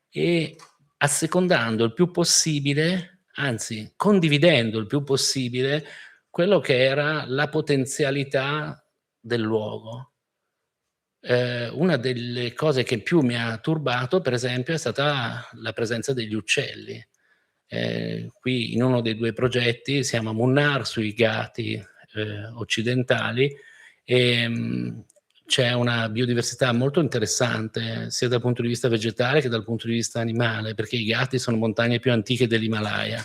e assecondando il più possibile, anzi condividendo il più possibile, quello che era la potenzialità del luogo. Una delle cose che più mi ha turbato, per esempio, è stata la presenza degli uccelli. Qui in uno dei 2 progetti siamo a Munnar, sui Ghati occidentali, c'è una biodiversità molto interessante, sia dal punto di vista vegetale che dal punto di vista animale, perché i Ghati sono montagne più antiche dell'Himalaya.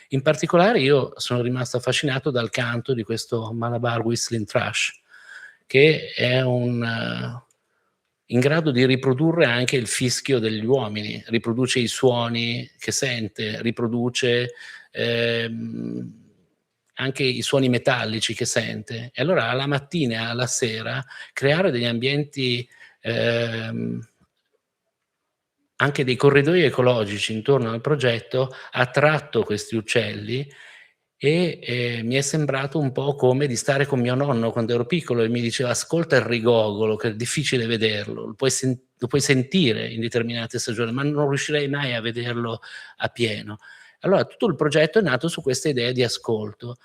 In particolare io sono rimasto affascinato dal canto di questo Malabar whistling thrush, che è in grado di riprodurre anche il fischio degli uomini, riproduce i suoni che sente, riproduce anche i suoni metallici che sente. E allora alla mattina e alla sera creare degli ambienti, anche dei corridoi ecologici intorno al progetto, ha attratto questi uccelli e mi è sembrato un po' come di stare con mio nonno quando ero piccolo e mi diceva: ascolta il rigogolo che è difficile vederlo, lo puoi sentire in determinate stagioni, ma non riuscirei mai a vederlo a pieno. Allora tutto il progetto è nato su questa idea di ascolto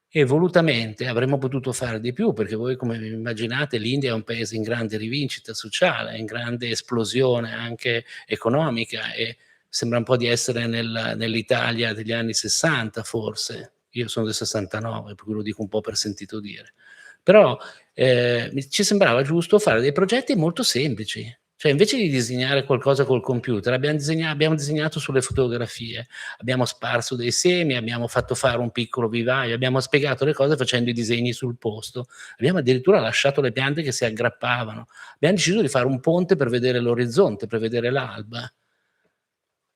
e volutamente avremmo potuto fare di più, perché voi come vi immaginate l'India è un paese in grande rivincita sociale, in grande esplosione anche economica, e sembra un po' di essere nell'Italia degli anni '60 forse. Io sono del '69, per cui lo dico un po' per sentito dire. Però ci sembrava giusto fare dei progetti molto semplici. Cioè invece di disegnare qualcosa col computer abbiamo disegnato sulle fotografie, abbiamo sparso dei semi, abbiamo fatto fare un piccolo vivaio, abbiamo spiegato le cose facendo i disegni sul posto, abbiamo addirittura lasciato le piante che si aggrappavano, abbiamo deciso di fare un ponte per vedere l'orizzonte, per vedere l'alba.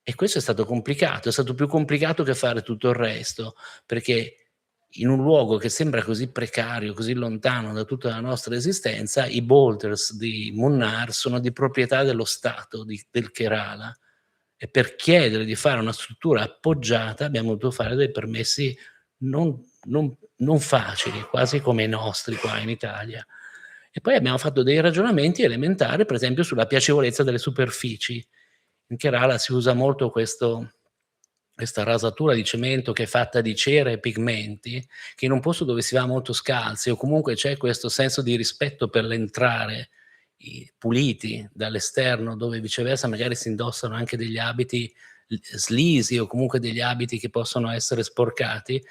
E questo è stato complicato, è stato più complicato che fare tutto il resto, perché in un luogo che sembra così precario, così lontano da tutta la nostra esistenza, i boulders di Munnar sono di proprietà dello Stato, del Kerala, e per chiedere di fare una struttura appoggiata abbiamo dovuto fare dei permessi non facili, quasi come i nostri qua in Italia. E poi abbiamo fatto dei ragionamenti elementari, per esempio sulla piacevolezza delle superfici. In Kerala si usa molto questa rasatura di cemento che è fatta di cera e pigmenti, che in un posto dove si va molto scalzi o comunque c'è questo senso di rispetto per l'entrare puliti dall'esterno, dove viceversa magari si indossano anche degli abiti slisi o comunque degli abiti che possono essere sporcati,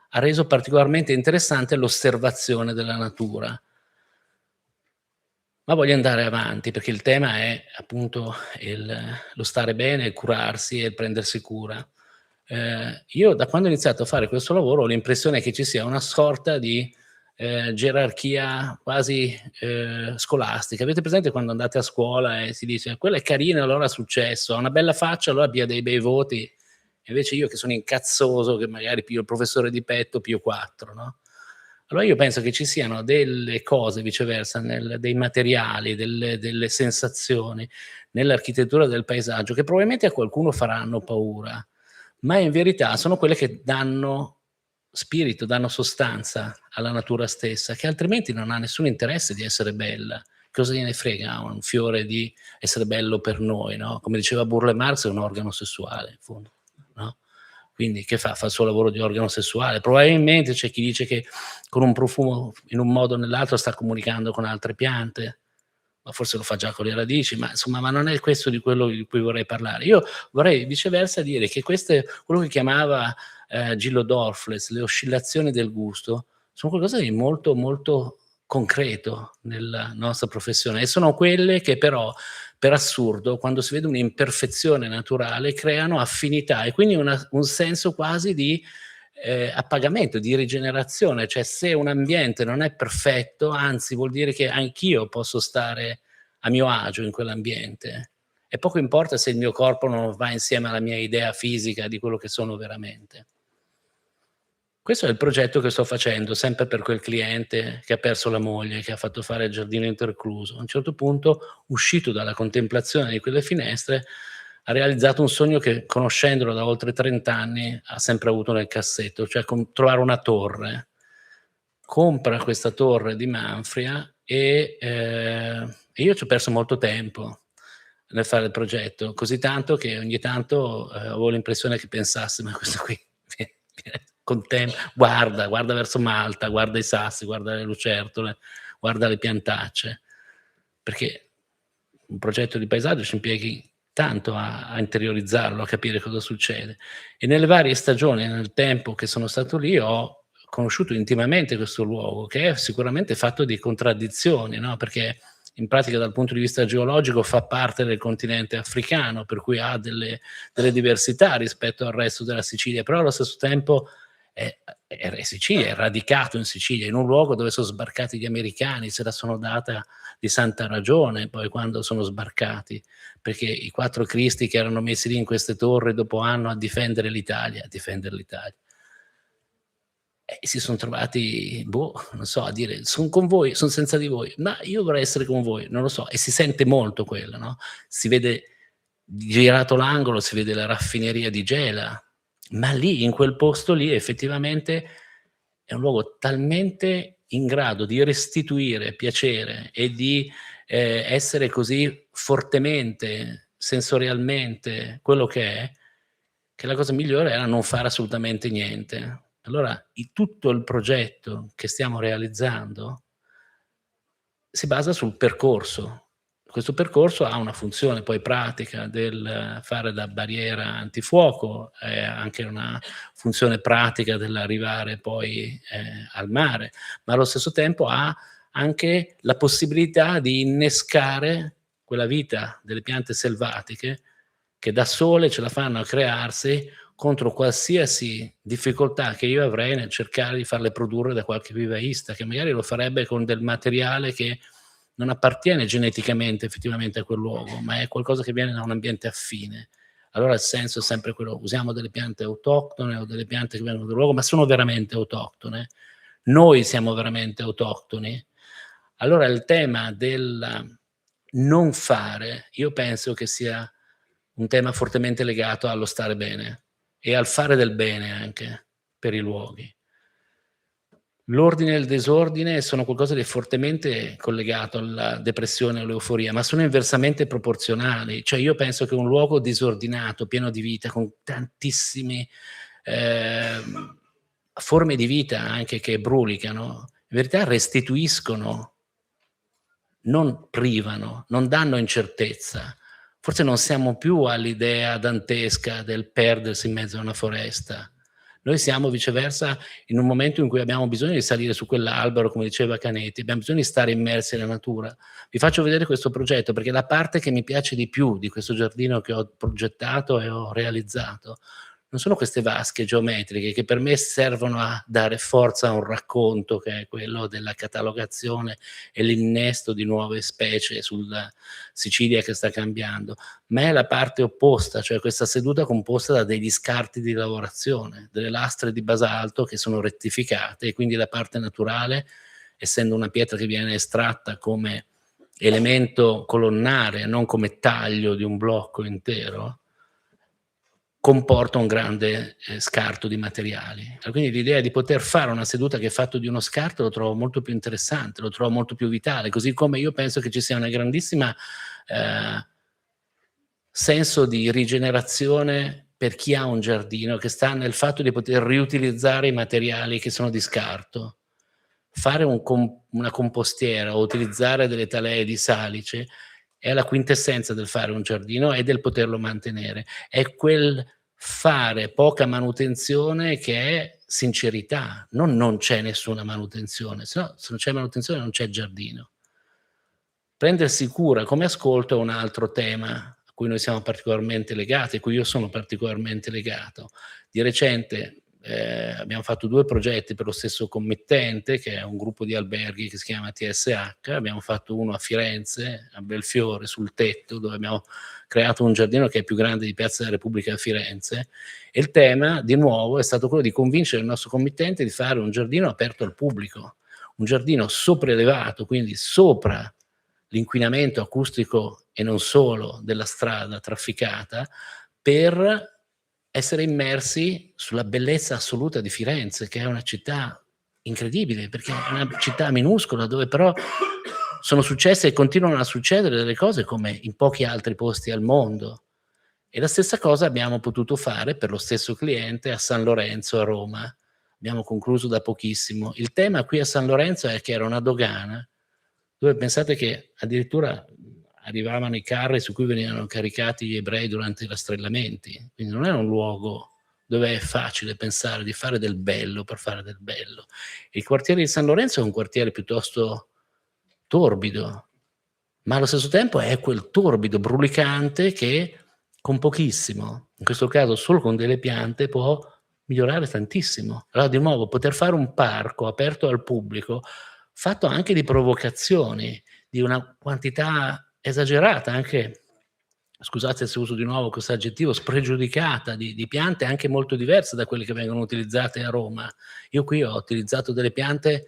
ha reso particolarmente interessante l'osservazione della natura. Ma voglio andare avanti perché il tema è appunto lo stare bene, il curarsi e il prendersi cura. Io da quando ho iniziato a fare questo lavoro ho l'impressione che ci sia una sorta di gerarchia quasi scolastica. Avete presente quando andate a scuola e si dice quella è carina, allora ha successo, ha una bella faccia, allora piglia dei bei voti, invece io che sono incazzoso, che magari piglio il professore di petto, piglio 4, no? Allora io penso che ci siano delle cose viceversa, dei materiali, delle sensazioni nell'architettura del paesaggio che probabilmente a qualcuno faranno paura, ma in verità sono quelle che danno spirito, danno sostanza alla natura stessa, che altrimenti non ha nessun interesse di essere bella. Cosa gliene frega un fiore di essere bello per noi, no? Come diceva Burle Marx, è un organo sessuale, in fondo, no? Quindi che fa? Fa il suo lavoro di organo sessuale. Probabilmente c'è chi dice che con un profumo in un modo o nell'altro sta comunicando con altre piante. forse lo fa già con le radici, ma insomma, ma non è questo di quello di cui vorrei parlare. Io vorrei viceversa dire che queste, quello che chiamava Gillo Dorfles, le oscillazioni del gusto, sono qualcosa di molto, molto concreto nella nostra professione, e sono quelle che però, per assurdo, quando si vede un'imperfezione naturale, creano affinità e quindi un senso quasi di appagamento, di rigenerazione. Cioè, se un ambiente non è perfetto, anzi vuol dire che anch'io posso stare a mio agio in quell'ambiente, e poco importa se il mio corpo non va insieme alla mia idea fisica di quello che sono veramente. Questo è il progetto che sto facendo, sempre per quel cliente che ha perso la moglie, che ha fatto fare il giardino intercluso. A un certo punto, uscito dalla contemplazione di quelle finestre, ha realizzato un sogno che, conoscendolo da oltre 30 anni, ha sempre avuto nel cassetto, cioè trovare una torre. Compra questa torre di Manfria e io ci ho perso molto tempo nel fare il progetto, così tanto che ogni tanto avevo l'impressione che pensasse: ma questo qui guarda verso Malta, guarda i sassi, guarda le lucertole, guarda le piantacce, perché un progetto di paesaggio ci impieghi tanto a interiorizzarlo, a capire cosa succede. E nelle varie stagioni, nel tempo che sono stato lì, ho conosciuto intimamente questo luogo, che è sicuramente fatto di contraddizioni, no? Perché in pratica, dal punto di vista geologico, fa parte del continente africano, per cui ha delle diversità rispetto al resto della Sicilia, però allo stesso tempo è Sicilia, è radicato in Sicilia, in un luogo dove sono sbarcati gli americani, se la sono data di santa ragione poi quando sono sbarcati, perché i 4 cristi che erano messi lì in queste torri dopo anno a difendere l'Italia, si sono trovati, non so, a dire: sono con voi, sono senza di voi, ma io vorrei essere con voi, non lo so, e si sente molto quello, no? Si vede, girato l'angolo, si vede la raffineria di Gela, ma lì, in quel posto lì, effettivamente è un luogo talmente in grado di restituire piacere e di essere così fortemente, sensorialmente quello che la cosa migliore era non fare assolutamente niente. Allora, tutto il progetto che stiamo realizzando si basa sul percorso. Questo percorso ha una funzione poi pratica del fare da barriera antifuoco, anche una funzione pratica dell'arrivare poi al mare, ma allo stesso tempo ha anche la possibilità di innescare quella vita delle piante selvatiche che da sole ce la fanno a crearsi contro qualsiasi difficoltà che io avrei nel cercare di farle produrre da qualche vivaista, che magari lo farebbe con del materiale che non appartiene geneticamente effettivamente a quel luogo, ma è qualcosa che viene da un ambiente affine. Allora il senso è sempre quello: usiamo delle piante autoctone o delle piante che vengono dal luogo, ma sono veramente autoctone? Noi siamo veramente autoctoni? Allora il tema del non fare, io penso che sia un tema fortemente legato allo stare bene e al fare del bene anche per i luoghi. L'ordine e il disordine sono qualcosa di fortemente collegato alla depressione e all'euforia, ma sono inversamente proporzionali. Cioè, io penso che un luogo disordinato, pieno di vita, con tantissime forme di vita anche che brulicano, in verità restituiscono, non privano, non danno incertezza. Forse non siamo più all'idea dantesca del perdersi in mezzo a una foresta. Noi siamo viceversa in un momento in cui abbiamo bisogno di salire su quell'albero, come diceva Canetti, abbiamo bisogno di stare immersi nella natura. Vi faccio vedere questo progetto perché la parte che mi piace di più di questo giardino che ho progettato e ho realizzato non sono queste vasche geometriche che per me servono a dare forza a un racconto, che è quello della catalogazione e l'innesto di nuove specie sulla Sicilia che sta cambiando, ma è la parte opposta, cioè questa seduta composta da degli scarti di lavorazione, delle lastre di basalto che sono rettificate, e quindi la parte naturale, essendo una pietra che viene estratta come elemento colonnare, non come taglio di un blocco intero, comporta un grande scarto di materiali. Quindi l'idea di poter fare una seduta che è fatta di uno scarto lo trovo molto più interessante, lo trovo molto più vitale, così come io penso che ci sia una grandissima senso di rigenerazione per chi ha un giardino, che sta nel fatto di poter riutilizzare i materiali che sono di scarto. Fare un una compostiera o utilizzare delle talee di salice è la quintessenza del fare un giardino e del poterlo mantenere. È quel fare poca manutenzione che è sincerità, non c'è nessuna manutenzione, se no, se non c'è manutenzione non c'è giardino. Prendersi cura come ascolto è un altro tema a cui noi siamo particolarmente legati, a cui io sono particolarmente legato. Di recente abbiamo fatto 2 progetti per lo stesso committente, che è un gruppo di alberghi che si chiama TSH. Abbiamo fatto uno a Firenze, a Belfiore, sul tetto, dove abbiamo creato un giardino che è più grande di Piazza della Repubblica a Firenze, e il tema, di nuovo, è stato quello di convincere il nostro committente di fare un giardino aperto al pubblico, un giardino sopraelevato, quindi sopra l'inquinamento acustico e non solo della strada trafficata, per essere immersi sulla bellezza assoluta di Firenze, che è una città incredibile, perché è una città minuscola dove però sono successe e continuano a succedere delle cose come in pochi altri posti al mondo. E la stessa cosa abbiamo potuto fare per lo stesso cliente a San Lorenzo a Roma. Abbiamo concluso da pochissimo. Il tema qui a San Lorenzo è che era una dogana dove pensate che addirittura arrivavano i carri su cui venivano caricati gli ebrei durante i rastrellamenti, quindi non è un luogo dove è facile pensare di fare del bello per fare del bello. Il quartiere di San Lorenzo è un quartiere piuttosto torbido, ma allo stesso tempo è quel torbido brulicante che con pochissimo, in questo caso solo con delle piante, può migliorare tantissimo. Allora, di nuovo, poter fare un parco aperto al pubblico, fatto anche di provocazioni, di una quantità esagerata, anche, scusate se uso di nuovo questo aggettivo, spregiudicata, di piante anche molto diverse da quelle che vengono utilizzate a Roma. Io qui ho utilizzato delle piante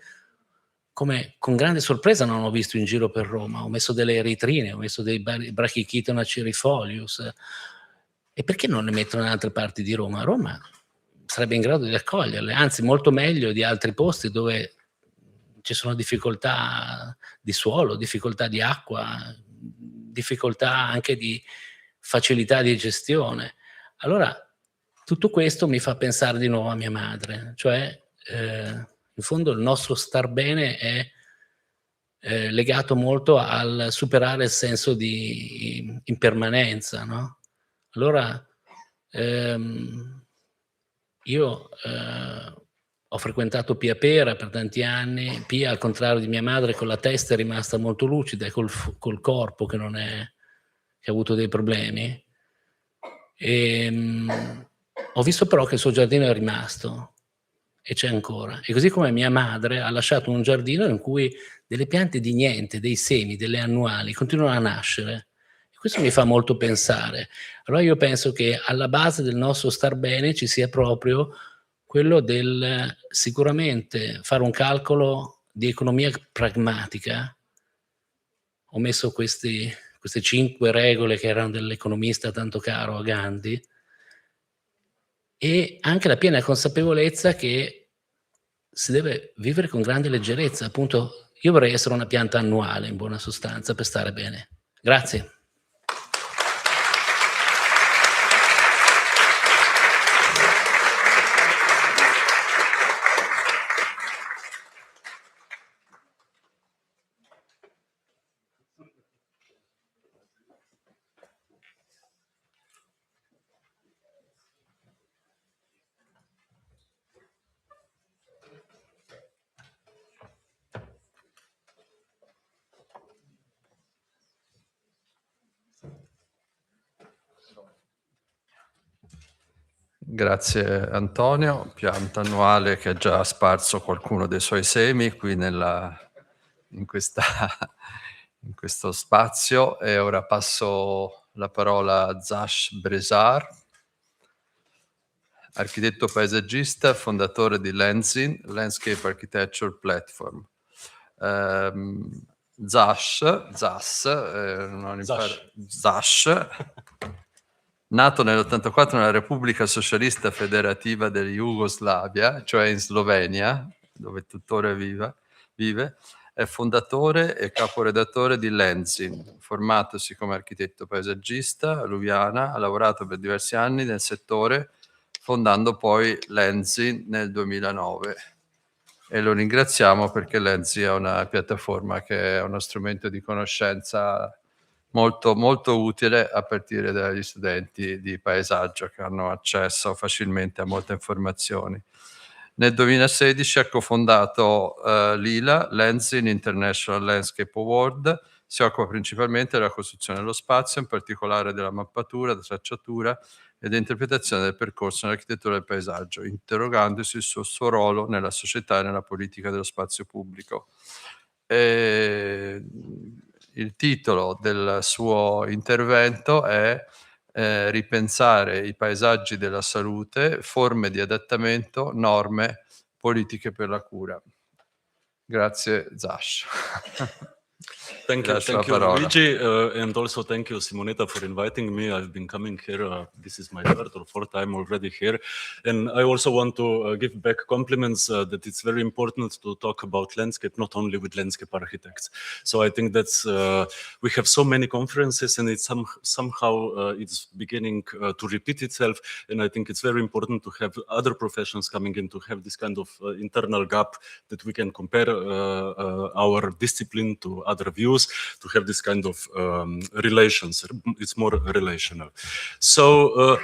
come con grande sorpresa non ho visto in giro per Roma. Ho messo delle eritrine, ho messo dei brachychitona cerifolius. E perché non le mettono in altre parti di Roma? Roma sarebbe in grado di accoglierle, anzi molto meglio di altri posti dove ci sono difficoltà di suolo, difficoltà di acqua, difficoltà anche di facilità di gestione. Allora, tutto questo mi fa pensare di nuovo a mia madre, cioè in fondo il nostro star bene è legato molto al superare il senso di impermanenza, no? Allora, io ho frequentato Pia Pera per tanti anni. Pia, al contrario di mia madre, con la testa è rimasta molto lucida e col corpo che non è, che ha avuto dei problemi. Ho visto però che il suo giardino è rimasto e c'è ancora. E così come mia madre ha lasciato un giardino in cui delle piante di niente, dei semi, delle annuali continuano a nascere. E questo mi fa molto pensare. Allora io penso che alla base del nostro star bene ci sia proprio quello del sicuramente fare un calcolo di economia pragmatica. Ho messo queste 5 regole che erano dell'economista tanto caro a Gandhi, e anche la piena consapevolezza che si deve vivere con grande leggerezza. Appunto, io vorrei essere una pianta annuale, in buona sostanza, per stare bene. Grazie. Grazie Antonio, pianta annuale che ha già sparso qualcuno dei suoi semi qui in questo spazio, e ora passo la parola a Zash Bresar, architetto paesaggista, fondatore di Lenzin, Landscape Architecture Platform. Zash, nato nell'84 nella Repubblica Socialista Federativa della Jugoslavia, cioè in Slovenia, dove tuttora vive, è fondatore e caporedattore di Lenzin. Formatosi come architetto paesaggista a Lubiana, ha lavorato per diversi anni nel settore, fondando poi Lenzin nel 2009. e lo ringraziamo perché Lenzi è una piattaforma che è uno strumento di conoscenza molto, molto utile a partire dagli studenti di paesaggio che hanno accesso facilmente a molte informazioni. Nel 2016 ha cofondato l'ILA, Lenzing International Landscape Award, si occupa principalmente della costruzione dello spazio, in particolare della mappatura, della tracciatura e dell'interpretazione del percorso nell'architettura del paesaggio, interrogandosi sul suo ruolo nella società e nella politica dello spazio pubblico. Il titolo del suo intervento è ripensare i paesaggi della salute, forme di adattamento, norme, politiche per la cura. Grazie Zash. Thank you, Luigi, and also thank you, Simonetta, for inviting me. I've been coming here. This is my third or fourth time already here. And I also want to give back compliments that it's very important to talk about landscape, not only with landscape architects. So I think that's, we have so many conferences and it's somehow it's beginning to repeat itself. And I think it's very important to have other professions coming in to have this kind of internal gap that we can compare our discipline to other views, to have this kind of relations. It's more relational. So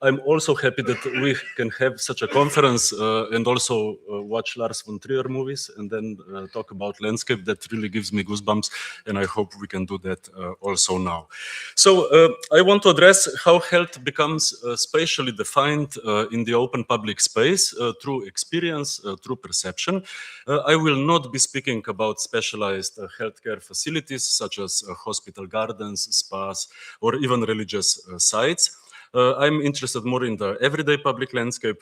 I'm also happy that we can have such a conference and also watch Lars von Trier movies and then talk about landscape. That really gives me goosebumps, and I hope we can do that also now. So I want to address how health becomes spatially defined in the open public space through experience, through perception. I will not be speaking about specialized healthcare facilities such as hospital gardens, spas, or even religious sites. I'm interested more in the everyday public landscape.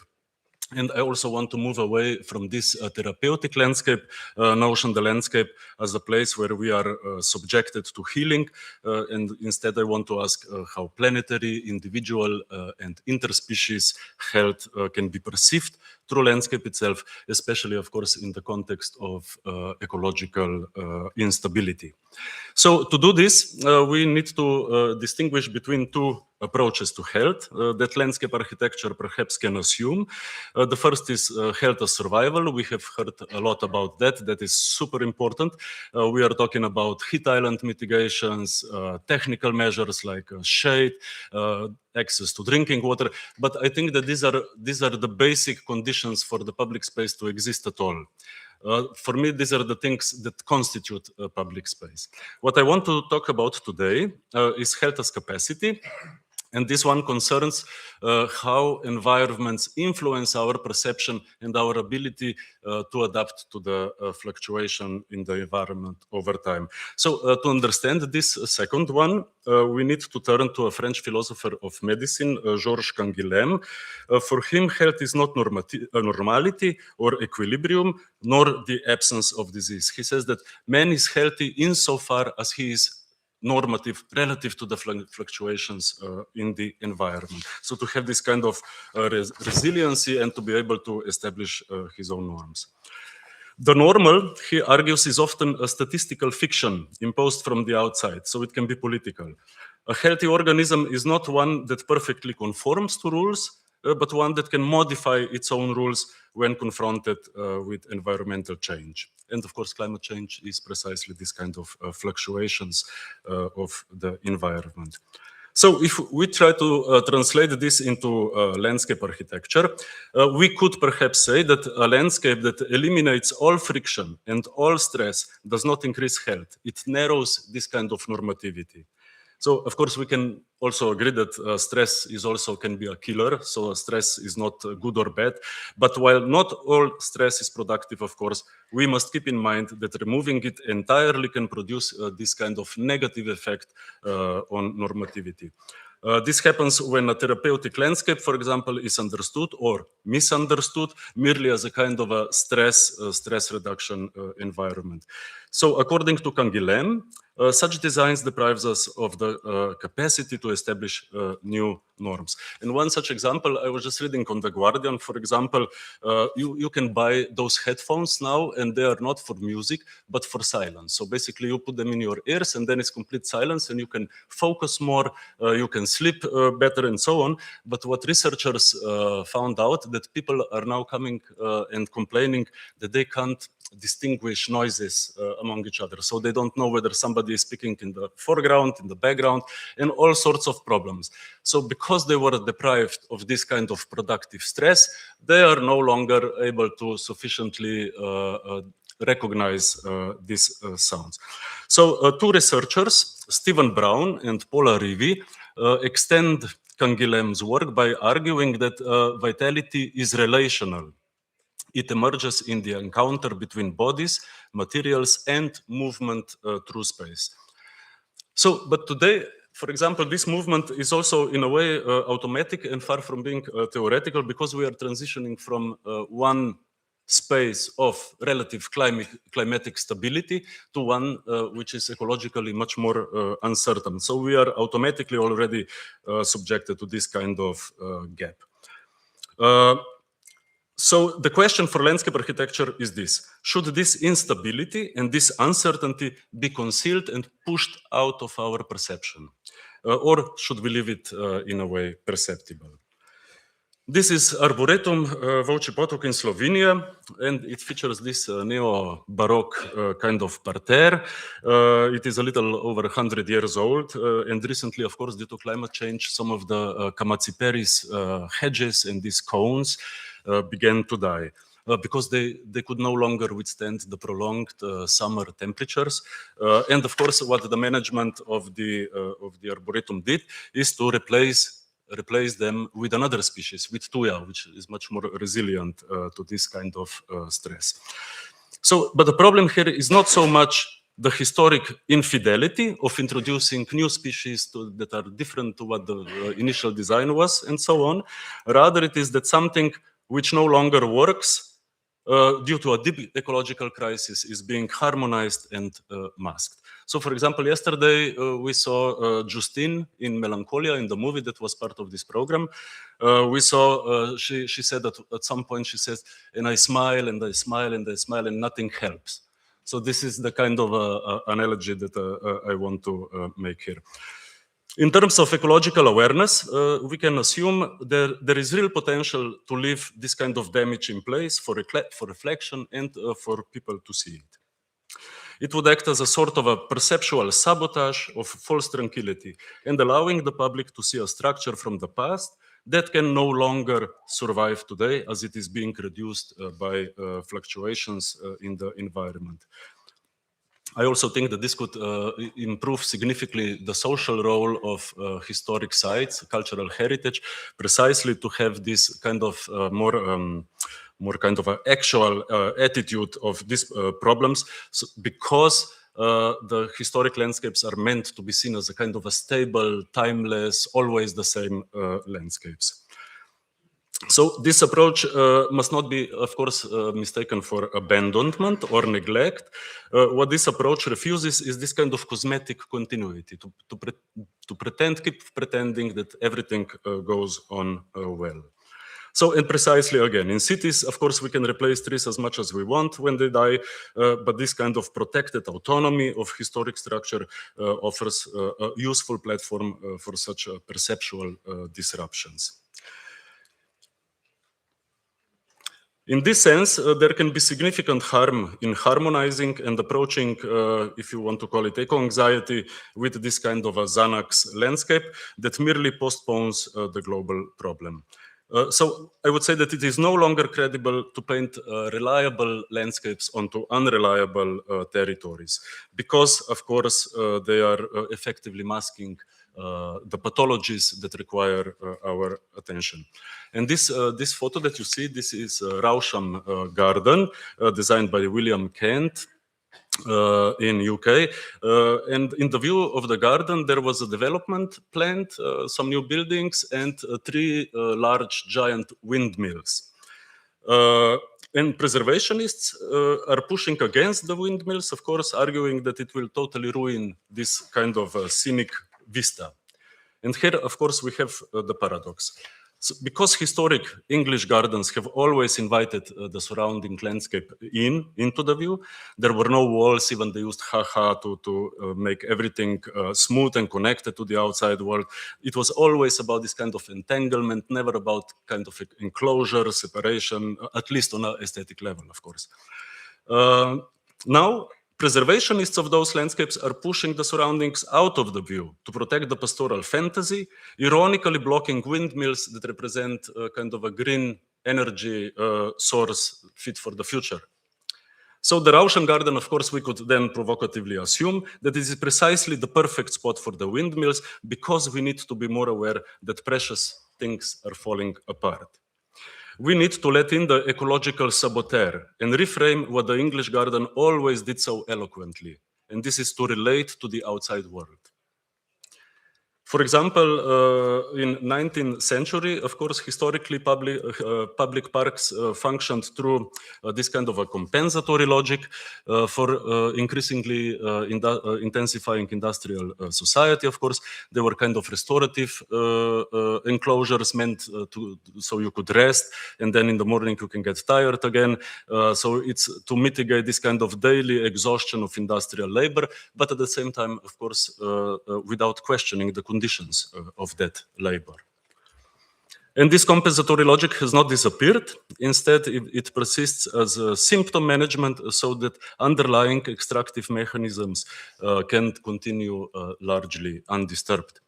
And I also want to move away from this therapeutic landscape notion, the landscape as a place where we are subjected to healing. And instead, I want to ask how planetary, individual, and interspecies health can be perceived through landscape itself, especially, of course, in the context of ecological instability. So to do this, we need to distinguish between two approaches to health that landscape architecture perhaps can assume. The first is health as survival. We have heard a lot about that. That is super important. We are talking about heat island mitigations, technical measures like shade, access to drinking water. But I think that these are the basic conditions for the public space to exist at all. For me, these are the things that constitute a public space. What I want to talk about today is health as capacity. And this one concerns how environments influence our perception and our ability to adapt to the fluctuation in the environment over time. So to understand this second one, we need to turn to a French philosopher of medicine, Georges Canguilhem. For him, health is not normality or equilibrium, nor the absence of disease. He says that man is healthy insofar as he is normative relative to the fluctuations in the environment. So to have this kind of resiliency and to be able to establish his own norms. The normal, he argues, is often a statistical fiction imposed from the outside, so it can be political. A healthy organism is not one that perfectly conforms to rules, but one that can modify its own rules when confronted with environmental change. And of course, climate change is precisely this kind of fluctuations of the environment. So if we try to translate this into landscape architecture, we could perhaps say that a landscape that eliminates all friction and all stress does not increase health. It narrows this kind of normativity. So, of course, we can also agree that stress is also can be a killer. So stress is not good or bad. But while not all stress is productive, of course, we must keep in mind that removing it entirely can produce this kind of negative effect on normativity. This happens when a therapeutic landscape, for example, is understood or misunderstood merely as a kind of a stress reduction environment. So according to Canguilhem, such designs deprives us of the capacity to establish new norms. And one such example, I was just reading on The Guardian, for example, you can buy those headphones now, and they are not for music, but for silence. So basically you put them in your ears and then it's complete silence and you can focus more, you can sleep better and so on. But what researchers found out that people are now coming and complaining that they can't distinguish noises among each other. So they don't know whether somebody is speaking in the foreground, in the background, and all sorts of problems. So because they were deprived of this kind of productive stress, they are no longer able to sufficiently recognize these sounds. So two researchers, Stephen Brown and Paula Rivi, extend Canguilhem's work by arguing that vitality is relational. It emerges in the encounter between bodies, materials, and movement through space. So, but today, for example, this movement is also in a way automatic and far from being theoretical, because we are transitioning from one space of relative climatic stability to one which is ecologically much more uncertain. So we are automatically already subjected to this kind of gap. So the question for landscape architecture is this: should this instability and this uncertainty be concealed and pushed out of our perception? Or should we leave it in a way perceptible? This is Arboretum Volčji Potok in Slovenia, and it features this neo-Baroque kind of parterre. It is a little over 100 years old, and recently, of course, due to climate change, some of the Kamatsiperis hedges and these cones began to die. Because they could no longer withstand the prolonged summer temperatures. And of course, what the management of the Arboretum did is to replace them with another species, with tuya, which is much more resilient to this kind of stress. So, but the problem here is not so much the historic infidelity of introducing new species that are different to what the initial design was, and so on. Rather, it is that something which no longer works due to a deep ecological crisis is being harmonized and masked. So, for example, yesterday we saw Justine in Melancholia, in the movie that was part of this program. We saw, she said that at some point she says, and I smile and I smile and I smile and nothing helps. So this is the kind of analogy that I want to make here. In terms of ecological awareness, we can assume there is real potential to leave this kind of damage in place for reflection and for people to see it. It would act as a sort of a perceptual sabotage of false tranquility and allowing the public to see a structure from the past that can no longer survive today as it is being reduced by fluctuations in the environment. I also think that this could improve significantly the social role of historic sites, cultural heritage, precisely to have this kind of more kind of an actual attitude of these problems, because the historic landscapes are meant to be seen as a kind of a stable, timeless, always the same landscapes. So this approach must not be, of course, mistaken for abandonment or neglect. What this approach refuses is this kind of cosmetic continuity, to keep pretending that everything goes on well. So, and precisely again, in cities, of course, we can replace trees as much as we want when they die, but this kind of protected autonomy of historic structure offers a useful platform for such perceptual disruptions. In this sense, there can be significant harm in harmonizing and approaching, if you want to call it eco-anxiety, with this kind of a Xanax landscape that merely postpones the global problem. So I would say that it is no longer credible to paint reliable landscapes onto unreliable territories, because, of course, they are effectively masking the pathologies that require our attention. And this photo that you see, this is Rousham Garden, designed by William Kent in UK. And in the view of the garden, there was a development plant, some new buildings, and 3 large giant windmills. And preservationists are pushing against the windmills, of course, arguing that it will totally ruin this kind of scenic vista. And here, of course, we have the paradox. So because historic English gardens have always invited the surrounding landscape into the view, there were no walls, even they used ha-ha to make everything smooth and connected to the outside world. It was always about this kind of entanglement, never about kind of enclosure, separation, at least on an aesthetic level, of course. Now, preservationists of those landscapes are pushing the surroundings out of the view to protect the pastoral fantasy, ironically blocking windmills that represent kind of a green energy source fit for the future. So the Rauschen Garden, of course, we could then provocatively assume that it is precisely the perfect spot for the windmills because we need to be more aware that precious things are falling apart. We need to let in the ecological saboteur and reframe what the English garden always did so eloquently, and this is to relate to the outside world. For example, in 19th century, of course, historically public parks functioned through this kind of a compensatory logic for increasingly intensifying industrial society, of course. They were kind of restorative enclosures meant so you could rest, and then in the morning you can get tired again. So it's to mitigate this kind of daily exhaustion of industrial labor, but at the same time, of course, without questioning the conditions of that labor. And this compensatory logic has not disappeared. Instead, it persists as a symptom management so that underlying extractive mechanisms can continue largely undisturbed.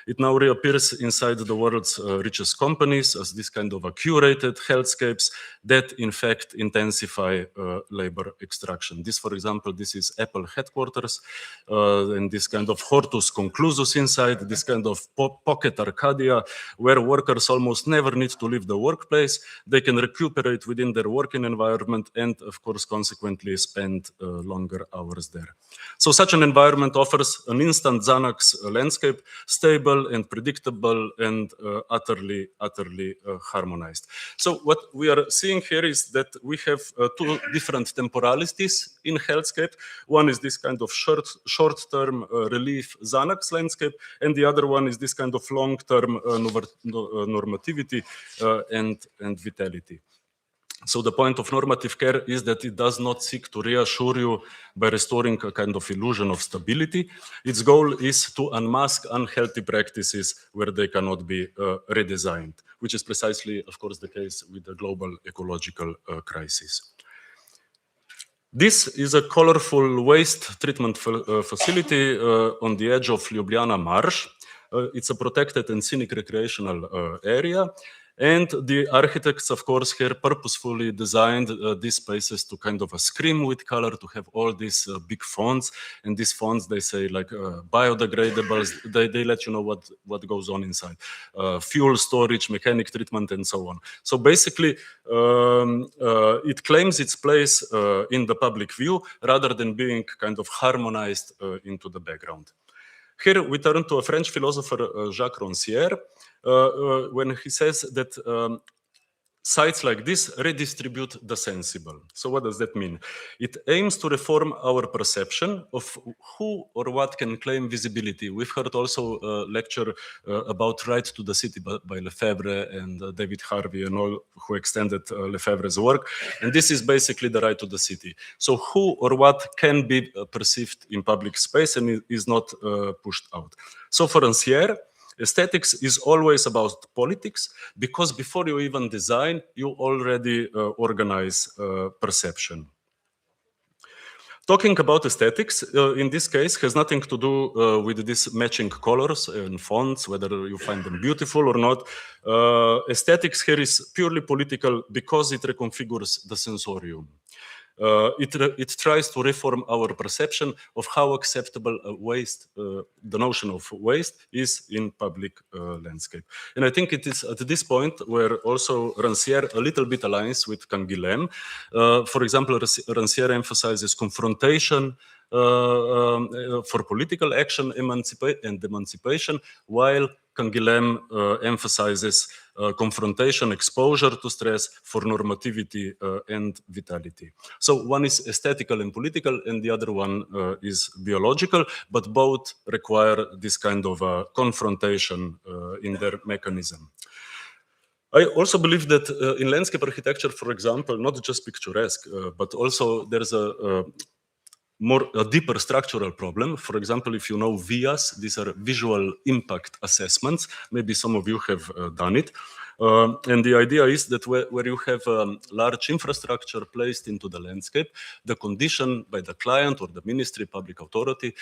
It now reappears inside the world's richest companies as this kind of a curated healthscapes that in fact intensify labor extraction. This, for example, this is Apple headquarters and this kind of hortus conclusus inside, this kind of pocket Arcadia where workers almost never need to leave the workplace. They can recuperate within their working environment and of course consequently spend longer hours there. So such an environment offers an instant Xanax landscape, stable and predictable and utterly harmonized. So what we are seeing here is that we have two different temporalities in healthscape. One is this kind of short-term relief Xanax landscape, and the other one is this kind of long-term normativity and vitality. So the point of normative care is that it does not seek to reassure you by restoring a kind of illusion of stability. Its goal is to unmask unhealthy practices where they cannot be redesigned, which is precisely, of course, the case with the global ecological crisis. This is a colorful waste treatment facility on the edge of Ljubljana Marsh. It's a protected and scenic recreational area. And the architects, of course, here purposefully designed these spaces to kind of scream with color, to have all these big fonts. And these fonts, they say like biodegradables, they let you know what goes on inside. Fuel storage, mechanic treatment, and so on. So basically, it claims its place in the public view rather than being kind of harmonized into the background. Here we turn to a French philosopher, Jacques Rancière, when he says that sites like this redistribute the sensible. So what does that mean? It aims to reform our perception of who or what can claim visibility. We've heard also a lecture about Right to the City by Lefebvre and David Harvey and all who extended Lefebvre's work. And this is basically the right to the city. So who or what can be perceived in public space and is not pushed out. So for Rancière, aesthetics is always about politics because before you even design, you already organize perception. Talking about aesthetics, in this case, has nothing to do with these matching colors and fonts, whether you find them beautiful or not. Aesthetics here is purely political because it reconfigures the sensorium. It tries to reform our perception of how acceptable waste, the notion of waste, is in public landscape. And I think it is at this point where also Rancière a little bit aligns with Canguilhem. For example, Rancière emphasizes confrontation for political action and emancipation, while Canguilhem emphasizes confrontation, exposure to stress, for normativity and vitality. So one is aesthetical and political, and the other one is biological, but both require this kind of confrontation in their mechanism. I also believe that in landscape architecture, for example, not just picturesque, but also there's a deeper structural problem. For example, if you know VIAs, these are visual impact assessments. Maybe some of you have done it. And the idea is that where you have large infrastructure placed into the landscape, the condition by the client or the ministry, public authority,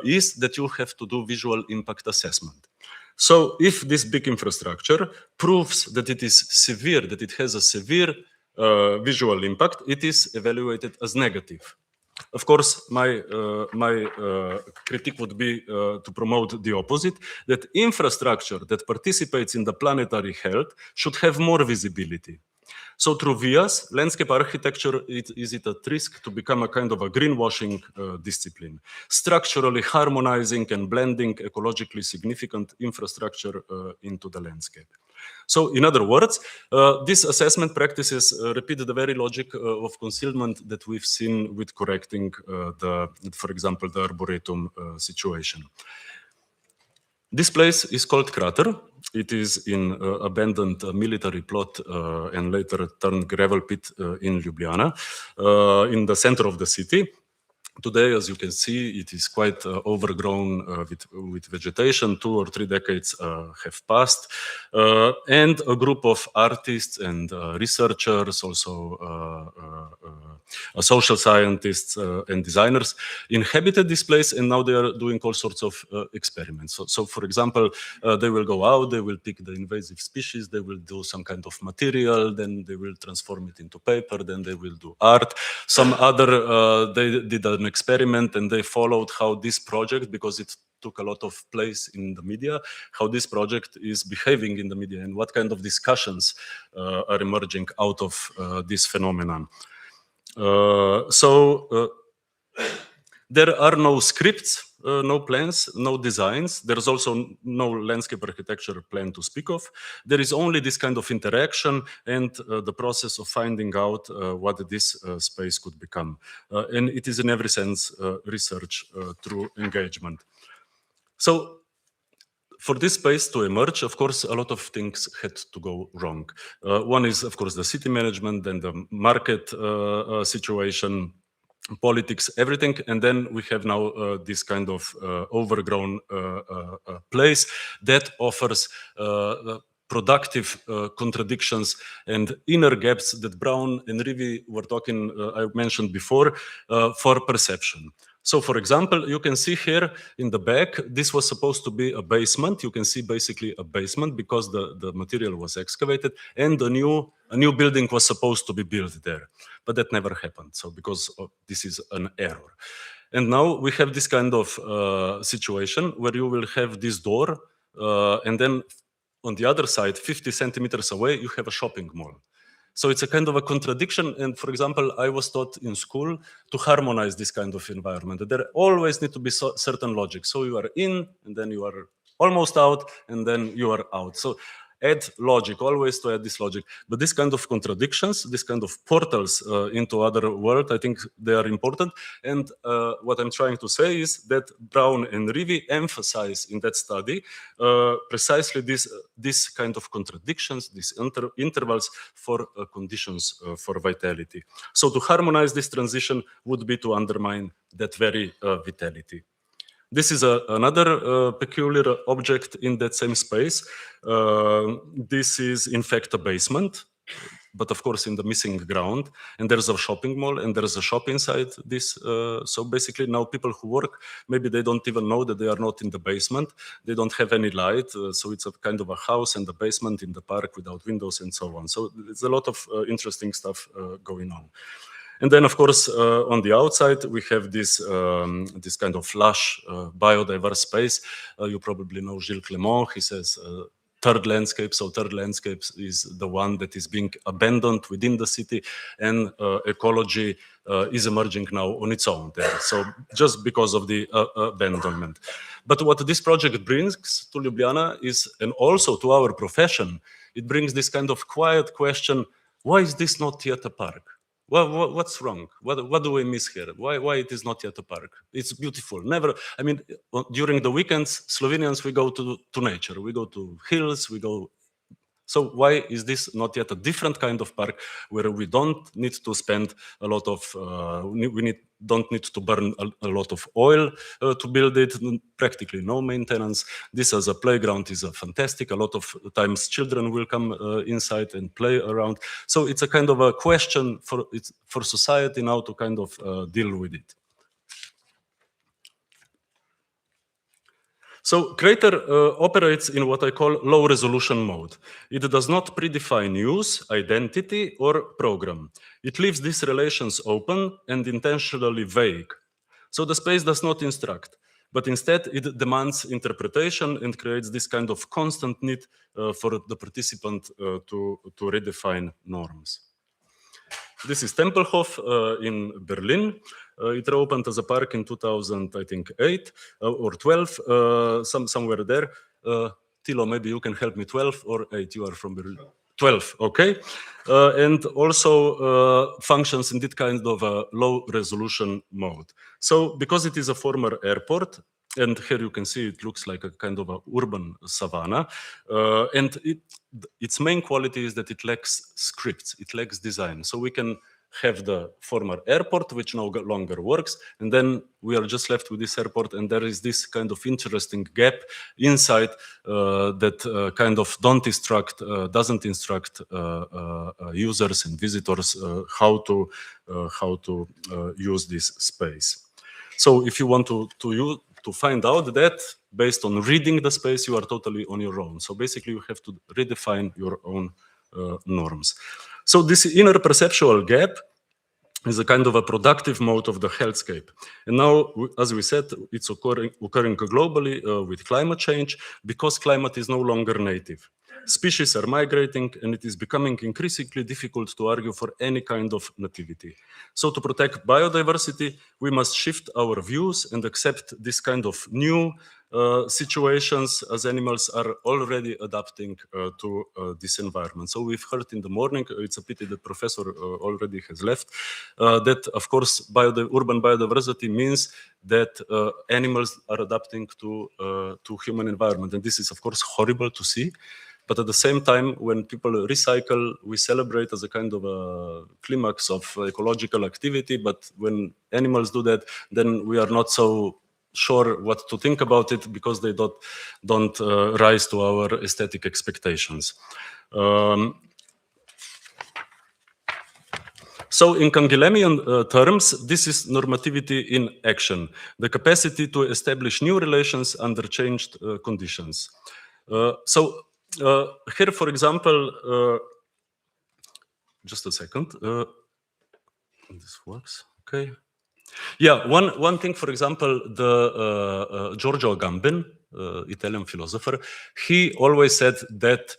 is that you have to do visual impact assessment. So if this big infrastructure proves that it is severe, that it has a severe visual impact, it is evaluated as negative. Of course, my critique would be to promote the opposite, that infrastructure that participates in the planetary health should have more visibility. So through VIAs, landscape architecture is at risk to become a kind of a greenwashing discipline, structurally harmonizing and blending ecologically significant infrastructure into the landscape. So in other words, these assessment practices repeat the very logic of concealment that we've seen with correcting for example, the arboretum situation. This place is called Crater. It is in abandoned military plot and later turned gravel pit in Ljubljana, in the center of the city. Today, as you can see, it is quite overgrown with vegetation. 2 or 3 decades have passed. And a group of artists and researchers, also social scientists and designers, inhabited this place, and now they are doing all sorts of experiments. So for example, they will go out, they will pick the invasive species, they will do some kind of material, then they will transform it into paper, then they will do art. Some other, they did an experiment and they followed how this project, because it took a lot of place in the media, how this project is behaving in the media and what kind of discussions are emerging out of this phenomenon. There are no scripts, no plans, no designs. There's also no landscape architecture plan to speak of. There is only this kind of interaction and the process of finding out what this space could become. And it is in every sense research through engagement. So for this space to emerge, of course, a lot of things had to go wrong. One is, of course, the city management, then the market situation, politics, everything, and then we have now this kind of overgrown place that offers productive contradictions and inner gaps that Brown and Rivi were talking, I mentioned before, for perception. So for example, you can see here in the back, this was supposed to be a basement. You can see basically a basement because the material was excavated, and a new building was supposed to be built there. But that never happened, so because this is an error. And now we have this kind of situation where you will have this door, and then on the other side, 50 centimeters away, you have a shopping mall. So it's a kind of a contradiction. And for example, I was taught in school to harmonize this kind of environment. There always need to be certain logic. So you are in, and then you are almost out, and then you are out. So add logic, always to add this logic. But this kind of contradictions, this kind of portals into other world, I think they are important. And what I'm trying to say is that Brown and Rivi emphasize in that study precisely this kind of contradictions, these intervals for conditions for vitality. So to harmonize this transition would be to undermine that very vitality. This is another peculiar object in that same space. This is in fact a basement, but of course in the missing ground. And there's a shopping mall and there's a shop inside this. So basically now people who work, maybe they don't even know that they are not in the basement. They don't have any light. So it's a kind of a house and a basement in the park without windows and so on. So it's a lot of interesting stuff going on. And then, of course, on the outside, we have this kind of lush, biodiverse space. You probably know Gilles Clément. He says third landscape. So third landscapes is the one that is being abandoned within the city, and ecology is emerging now on its own there. So just because of the abandonment. But what this project brings to Ljubljana is, and also to our profession, it brings this kind of quiet question, why is this not yet a park? What's wrong? What do we miss here? Why it is not yet a park? It's beautiful. Never, I mean, during the weekends, Slovenians, we go to nature. We go to hills, we go. So why is this not yet a different kind of park where we don't need to spend a lot of, don't need to burn a lot of oil to build it, practically no maintenance. This as a playground is fantastic. A lot of times children will come inside and play around. So it's a kind of a question for society now to kind of deal with it. So Crater operates in what I call low resolution mode. It does not predefine use, identity, or program. It leaves these relations open and intentionally vague. So the space does not instruct, but instead it demands interpretation and creates this kind of constant need for the participant to redefine norms. This is Tempelhof in Berlin. It opened as a park in 2000, I think, 8 or 12, somewhere there. Tilo, maybe you can help me, 12 or 8, you are from Berlin. 12, okay. And also functions in that kind of a low resolution mode. So because it is a former airport, and here you can see it looks like a kind of a urban savanna, and its main quality is that it lacks scripts, it lacks design. So we can have the former airport, which no longer works, and then we are just left with this airport, and there is this kind of interesting gap inside that kind of doesn't instruct users and visitors how to use this space. So if you want to find out that, based on reading the space, you are totally on your own. So basically you have to redefine your own norms. So this inner perceptual gap is a kind of a productive mode of the healthscape. And now, as we said, it's occurring globally with climate change, because climate is no longer native. Species are migrating, and it is becoming increasingly difficult to argue for any kind of nativity. So to protect biodiversity, we must shift our views and accept this kind of new situations, as animals are already adapting to this environment. So we've heard in the morning, it's a pity that Professor already has left, that of course urban biodiversity means that animals are adapting to human environment. And this is of course horrible to see. But at the same time, when people recycle, we celebrate as a kind of a climax of ecological activity. But when animals do that, then we are not so sure what to think about it, because they don't rise to our aesthetic expectations. So in Canguilhemian terms, this is normativity in action, the capacity to establish new relations under changed conditions. Here, for example, just a second. This works, okay. Yeah, one thing, for example, the Giorgio Agamben, Italian philosopher, he always said that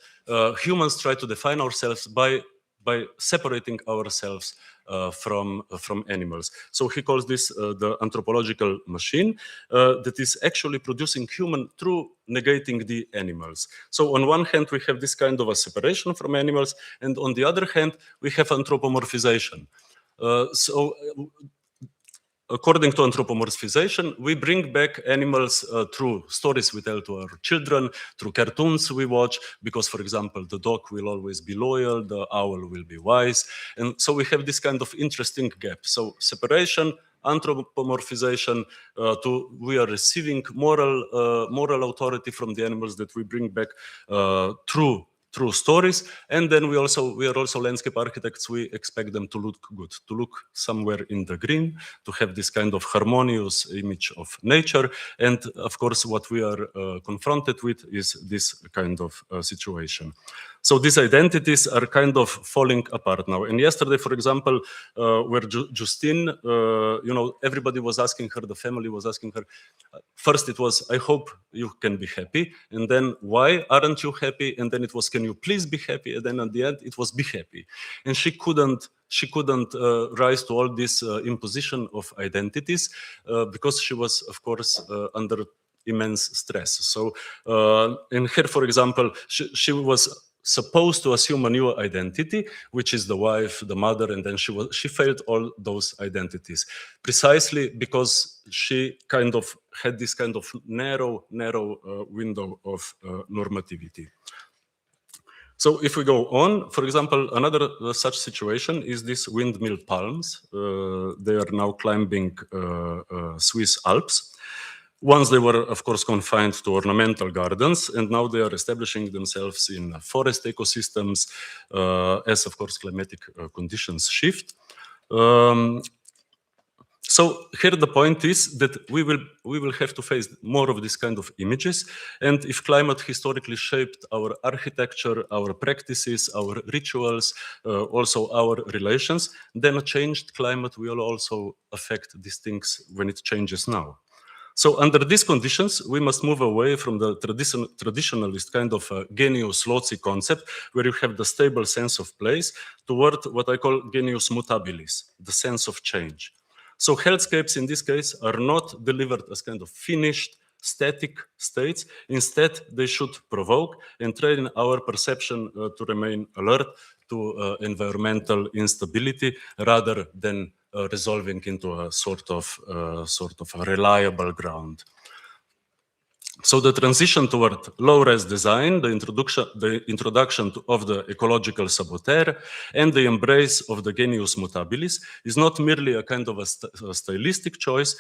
humans try to define ourselves by separating ourselves from animals. So he calls this the anthropological machine that is actually producing human through negating the animals. So on one hand, we have this kind of a separation from animals, and on the other hand, we have anthropomorphization. According to anthropomorphization, we bring back animals through stories we tell to our children, through cartoons we watch, because, for example, the dog will always be loyal, the owl will be wise. And so we have this kind of interesting gap. So separation, anthropomorphization, we are receiving moral authority from the animals that we bring back through stories. And then we are also landscape architects. We expect them to look good, to look somewhere in the green, to have this kind of harmonious image of nature. And of course, what we are confronted with is this kind of situation. So these identities are kind of falling apart now. And yesterday, for example, where Justine, everybody was asking her, the family was asking her, first it was, I hope you can be happy. And then, why aren't you happy? And then it was, can you please be happy? And then at the end, it was, be happy. And she couldn't rise to all this imposition of identities because she was, of course, under immense stress. So in here, for example, she was supposed to assume a new identity, which is the wife, the mother, and then she failed all those identities, precisely because she kind of had this kind of narrow window of normativity. So if we go on, for example, another such situation is this windmill palms. They are now climbing Swiss Alps. Once they were, of course, confined to ornamental gardens, and now they are establishing themselves in forest ecosystems as, of course, climatic conditions shift. So here the point is that we will have to face more of this kind of images, and if climate historically shaped our architecture, our practices, our rituals, also our relations, then a changed climate will also affect these things when it changes now. So under these conditions, we must move away from the traditionalist kind of genius loci concept, where you have the stable sense of place, toward what I call genius mutabilis, the sense of change. So healthscapes in this case are not delivered as kind of finished, static states. Instead, they should provoke and train our perception to remain alert to environmental instability rather than resolving into a sort of a reliable ground. So the transition toward low-res design, the introduction of the ecological saboteur, and the embrace of the genius mutabilis is not merely a kind of a stylistic choice.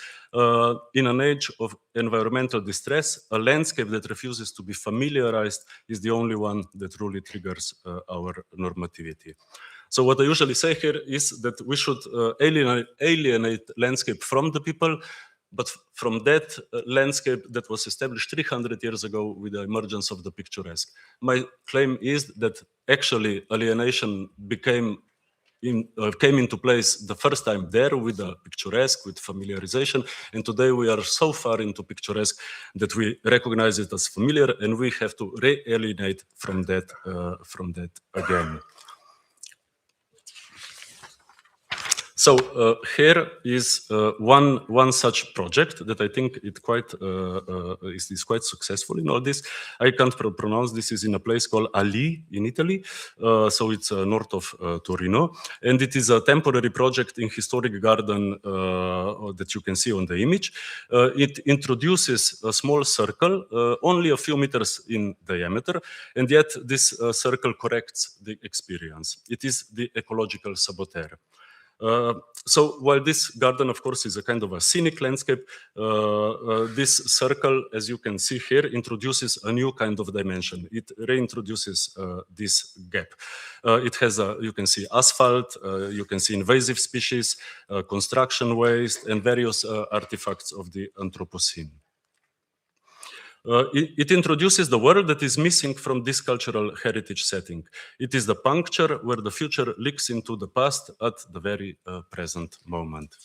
In an age of environmental distress, a landscape that refuses to be familiarized is the only one that truly triggers our normativity. So what I usually say here is that we should alienate landscape from the people, but from that landscape that was established 300 years ago with the emergence of the picturesque. My claim is that actually alienation came into place the first time there with the picturesque, with familiarization, and today we are so far into picturesque that we recognize it as familiar, and we have to re-alienate from that again. So here is one such project that I think is quite successful in all this. I can't pronounce this. Is in a place called Ali in Italy, so it's north of Torino, and it is a temporary project in historic garden that you can see on the image. It introduces a small circle, only a few meters in diameter, and yet this circle corrects the experience. It is the ecological saboteur. So while this garden, of course, is a kind of a scenic landscape, this circle, as you can see here, introduces a new kind of dimension. It reintroduces this gap. It has, you can see asphalt, you can see invasive species, construction waste, and various artifacts of the Anthropocene. It introduces the world that is missing from this cultural heritage setting. It is the puncture where the future leaks into the past at the very present moment.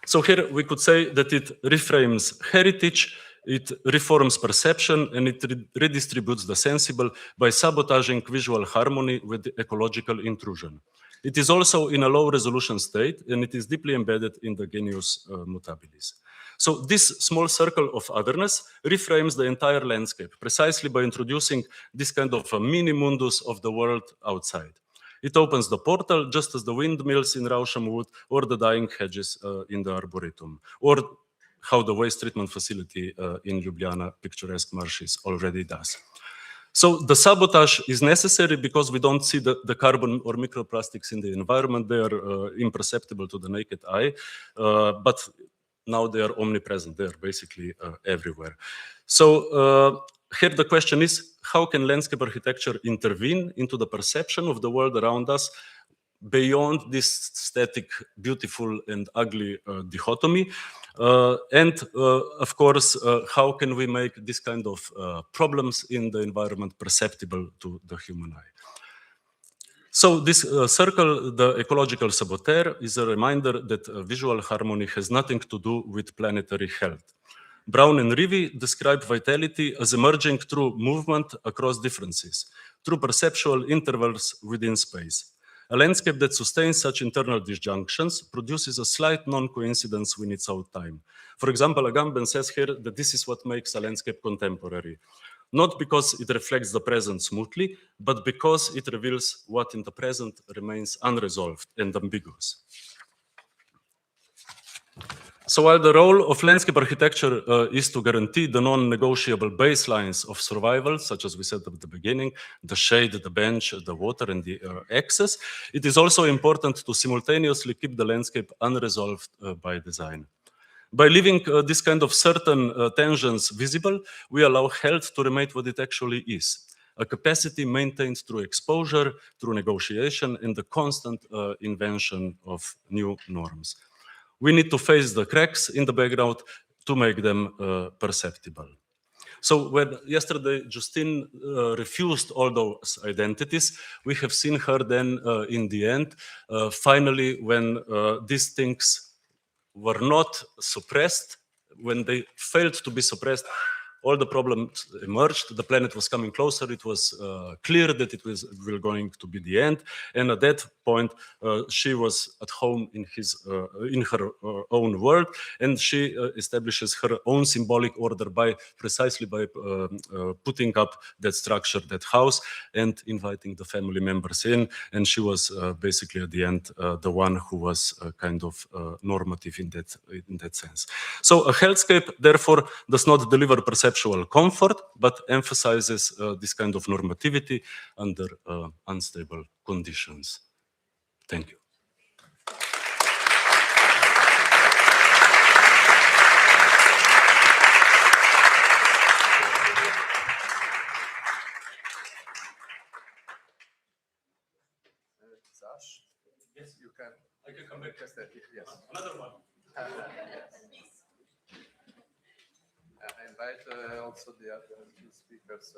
So here we could say that it reframes heritage, it reforms perception, and it redistributes the sensible by sabotaging visual harmony with ecological intrusion. It is also in a low resolution state, and it is deeply embedded in the genius mutabilis. So this small circle of otherness reframes the entire landscape precisely by introducing this kind of a mini mundus of the world outside. It opens the portal just as the windmills in Rauscham wood or the dying hedges in the Arboretum, or how the waste treatment facility in Ljubljana picturesque marshes already does. So the sabotage is necessary because we don't see the carbon or microplastics in the environment. They are imperceptible to the naked eye, but now they are omnipresent. They are basically everywhere. So here the question is, how can landscape architecture intervene into the perception of the world around us beyond this static, beautiful and ugly dichotomy? And of course, how can we make this kind of problems in the environment perceptible to the human eye? So this circle, the ecological saboteur, is a reminder that visual harmony has nothing to do with planetary health. Brown and Rivi describe vitality as emerging through movement across differences, through perceptual intervals within space. A landscape that sustains such internal disjunctions produces a slight non-coincidence with its own time. For example, Agamben says here that this is what makes a landscape contemporary. not because it reflects the present smoothly, but because it reveals what in the present remains unresolved and ambiguous. So while the role of landscape architecture is to guarantee the non-negotiable baselines of survival, such as we said at the beginning, the shade, the bench, the water, and the access, it is also important to simultaneously keep the landscape unresolved by design. By leaving this kind of certain tensions visible, we allow health to remain what it actually is. A capacity maintained through exposure, through negotiation, and the constant invention of new norms. We need to face the cracks in the background to make them perceptible. So when yesterday Justine refused all those identities, we have seen her then in the end, finally when these things were not suppressed, when they failed to be suppressed, all the problems emerged. The planet was coming closer. It was clear that it was going to be the end. And at that point, she was at home in her own world, and she establishes her own symbolic order precisely by putting up that structure, that house, and inviting the family members in. And she was basically at the end the one who was kind of normative in that sense. So a healthscape, therefore, does not deliver perceptual comfort, but emphasizes this kind of normativity under unstable conditions. Thank you. Yes, you can. I can come back. Yes. Another one. I invite also the other speakers.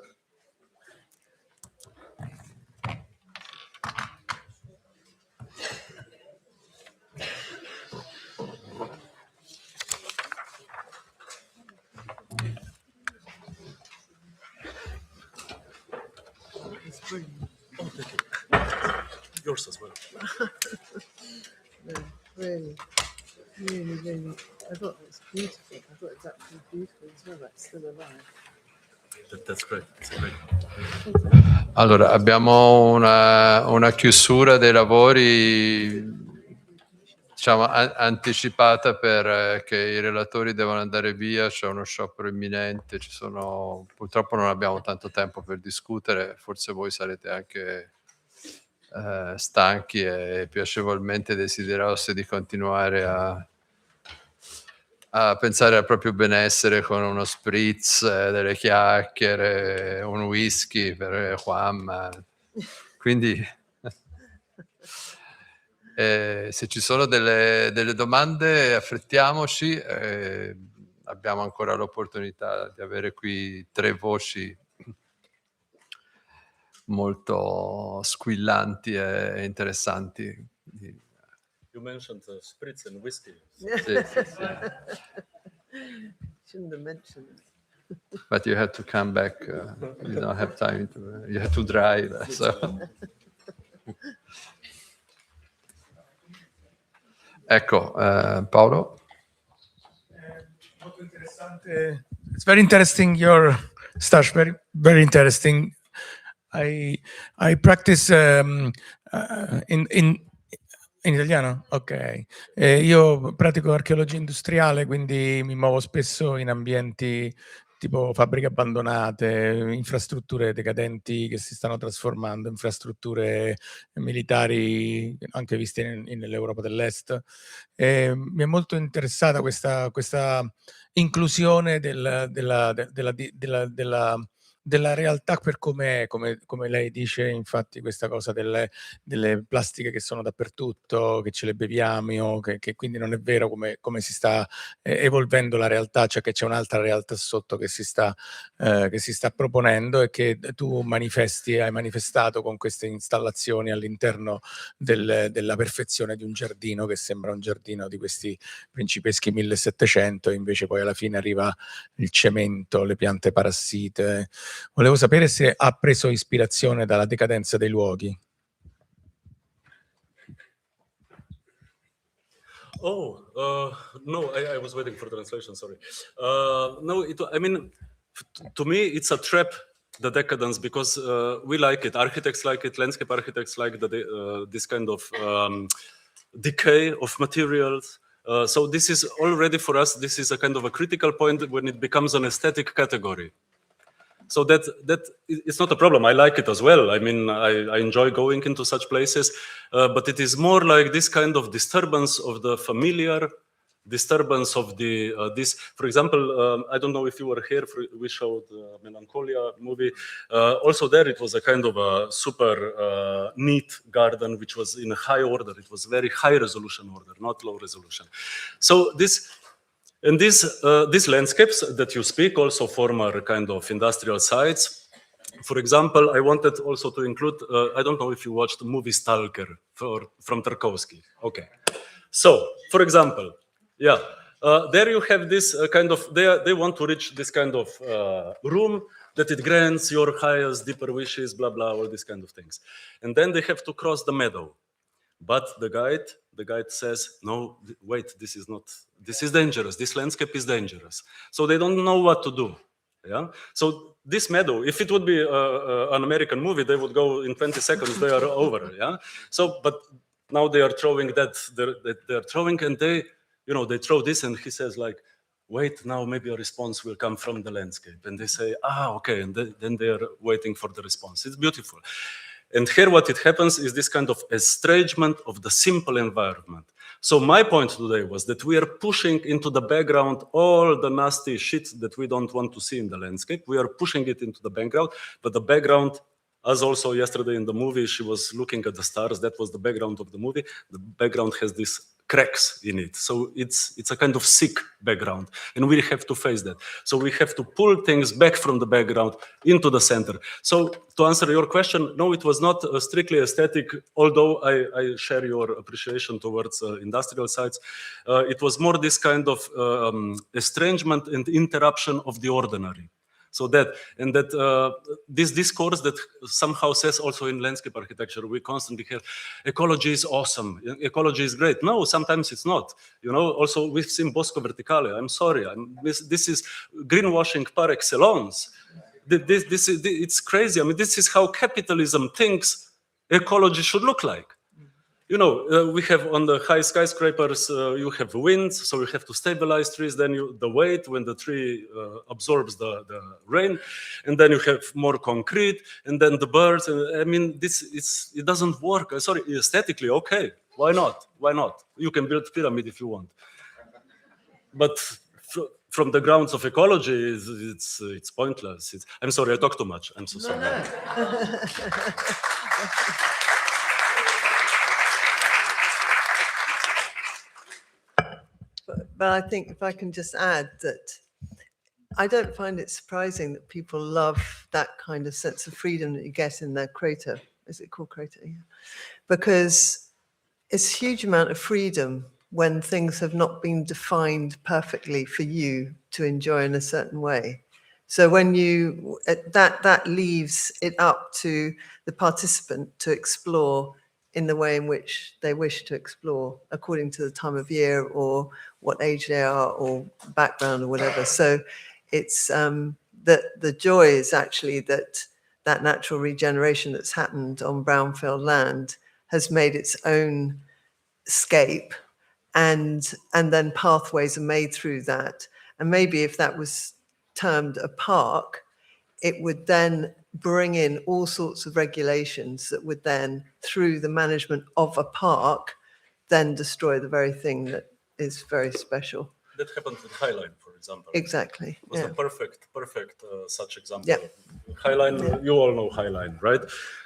It's brilliant. Oh, thank you. Yours as well. No, really, really, really. I thought it was beautiful. I thought it was actually beautiful as well. That's still alive. That's great. That's great. Allora, abbiamo una chiusura dei lavori, diciamo, anticipata perché i relatori devono andare via, c'è uno sciopero imminente, purtroppo non abbiamo tanto tempo per discutere, forse voi sarete anche stanchi e piacevolmente desiderosi di continuare a pensare al proprio benessere con uno spritz, delle chiacchiere, un whisky per Juan. Quindi se ci sono delle domande, affrettiamoci. Abbiamo ancora l'opportunità di avere qui 3 voci molto squillanti e interessanti. You mentioned spritz and whiskey. Sì. Shouldn't have mentioned it. But you have to come back. You don't have time you have to drive. So. Ecco, Paolo. Molto interessante. It's very interesting your stuff. Very, very interesting. I practice in italiano? Ok. Io pratico archeologia industriale, quindi mi muovo spesso in ambienti tipo fabbriche abbandonate, infrastrutture decadenti che si stanno trasformando, infrastrutture militari anche viste nell'Europa dell'Est. Mi è molto interessata questa inclusione della realtà per com'è, come lei dice, infatti questa cosa delle plastiche che sono dappertutto, che ce le beviamo, che quindi non è vero come si sta evolvendo la realtà, cioè che c'è un'altra realtà sotto che si sta proponendo e che tu hai manifestato con queste installazioni all'interno della perfezione di un giardino che sembra un giardino di questi principeschi 1700 e invece poi alla fine arriva il cemento, le piante parassite. Volevo sapere se ha preso ispirazione dalla decadenza dei luoghi. No, I was waiting for translation, sorry. No, I mean, to me, it's a trap, the decadence, because we like it. Architects like it. Landscape architects like this kind of decay of materials. So this is already for us, this is a kind of a critical point when it becomes an aesthetic category. So that it's not a problem. I like it as well. I mean, I enjoy going into such places, but it is more like this kind of disturbance of the familiar, disturbance of the this. For example, I don't know if you were here. We showed Melancholia movie. Also there, it was a kind of a super neat garden, which was in a high order. It was very high resolution order, not low resolution. So this. And these landscapes that you speak also form a kind of industrial sites. For example, I wanted also to include, I don't know if you watched the movie Stalker from Tarkovsky. Okay. So, for example, yeah, there you have this kind of, they want to reach this kind of room that it grants your highest, deeper wishes, blah, blah, all these kind of things. And then they have to cross the meadow. But the guide says, no, wait, this is dangerous. This landscape is dangerous. So they don't know what to do. Yeah. So this meadow, if it would be an American movie, they would go in 20 seconds, they are over. Yeah. So, but now they are throwing they're throwing, and they throw this, and he says like, wait, now maybe a response will come from the landscape. And they say, okay. And then they are waiting for the response. It's beautiful. And here what it happens is this kind of estrangement of the simple environment. So my point today was that we are pushing into the background all the nasty shit that we don't want to see in the landscape. We are pushing it into the background, but the background, as also yesterday in the movie, she was looking at the stars. That was the background of the movie. The background has these cracks in it. So it's a kind of sick background, and we have to face that. So we have to pull things back from the background into the center. So to answer your question, no, it was not strictly aesthetic, although I share your appreciation towards industrial sites. It was more this kind of estrangement and interruption of the ordinary. So this discourse that somehow says also in landscape architecture, we constantly hear ecology is awesome, ecology is great. No, sometimes it's not. Also we've seen Bosco Verticale. I'm sorry, this is greenwashing par excellence. It's crazy. I mean, this is how capitalism thinks ecology should look like. We have on the high skyscrapers, you have winds, so you have to stabilize trees, then the weight when the tree absorbs the rain, and then you have more concrete, and then the birds. I mean, it doesn't work. Sorry, aesthetically, okay, why not? Why not? You can build pyramid if you want. But from the grounds of ecology, it's pointless. I'm sorry, I talk too much. I'm so sorry. No. But I think if I can just add that I don't find it surprising that people love that kind of sense of freedom that you get in their crater. Is it called crater? Yeah. Because it's a huge amount of freedom when things have not been defined perfectly for you to enjoy in a certain way. So when that leaves it up to the participant to explore in the way in which they wish to explore, according to the time of year or what age they are or background or whatever. So it's that the joy is actually that natural regeneration that's happened on brownfield land has made its own scape, and then pathways are made through that. And maybe if that was termed a park, it would then bring in all sorts of regulations that would then, through the management of a park, then destroy the very thing that is very special. That happened with Highline, for example. Exactly. It was a perfect such example. Yeah. Highline, you all know Highline, right?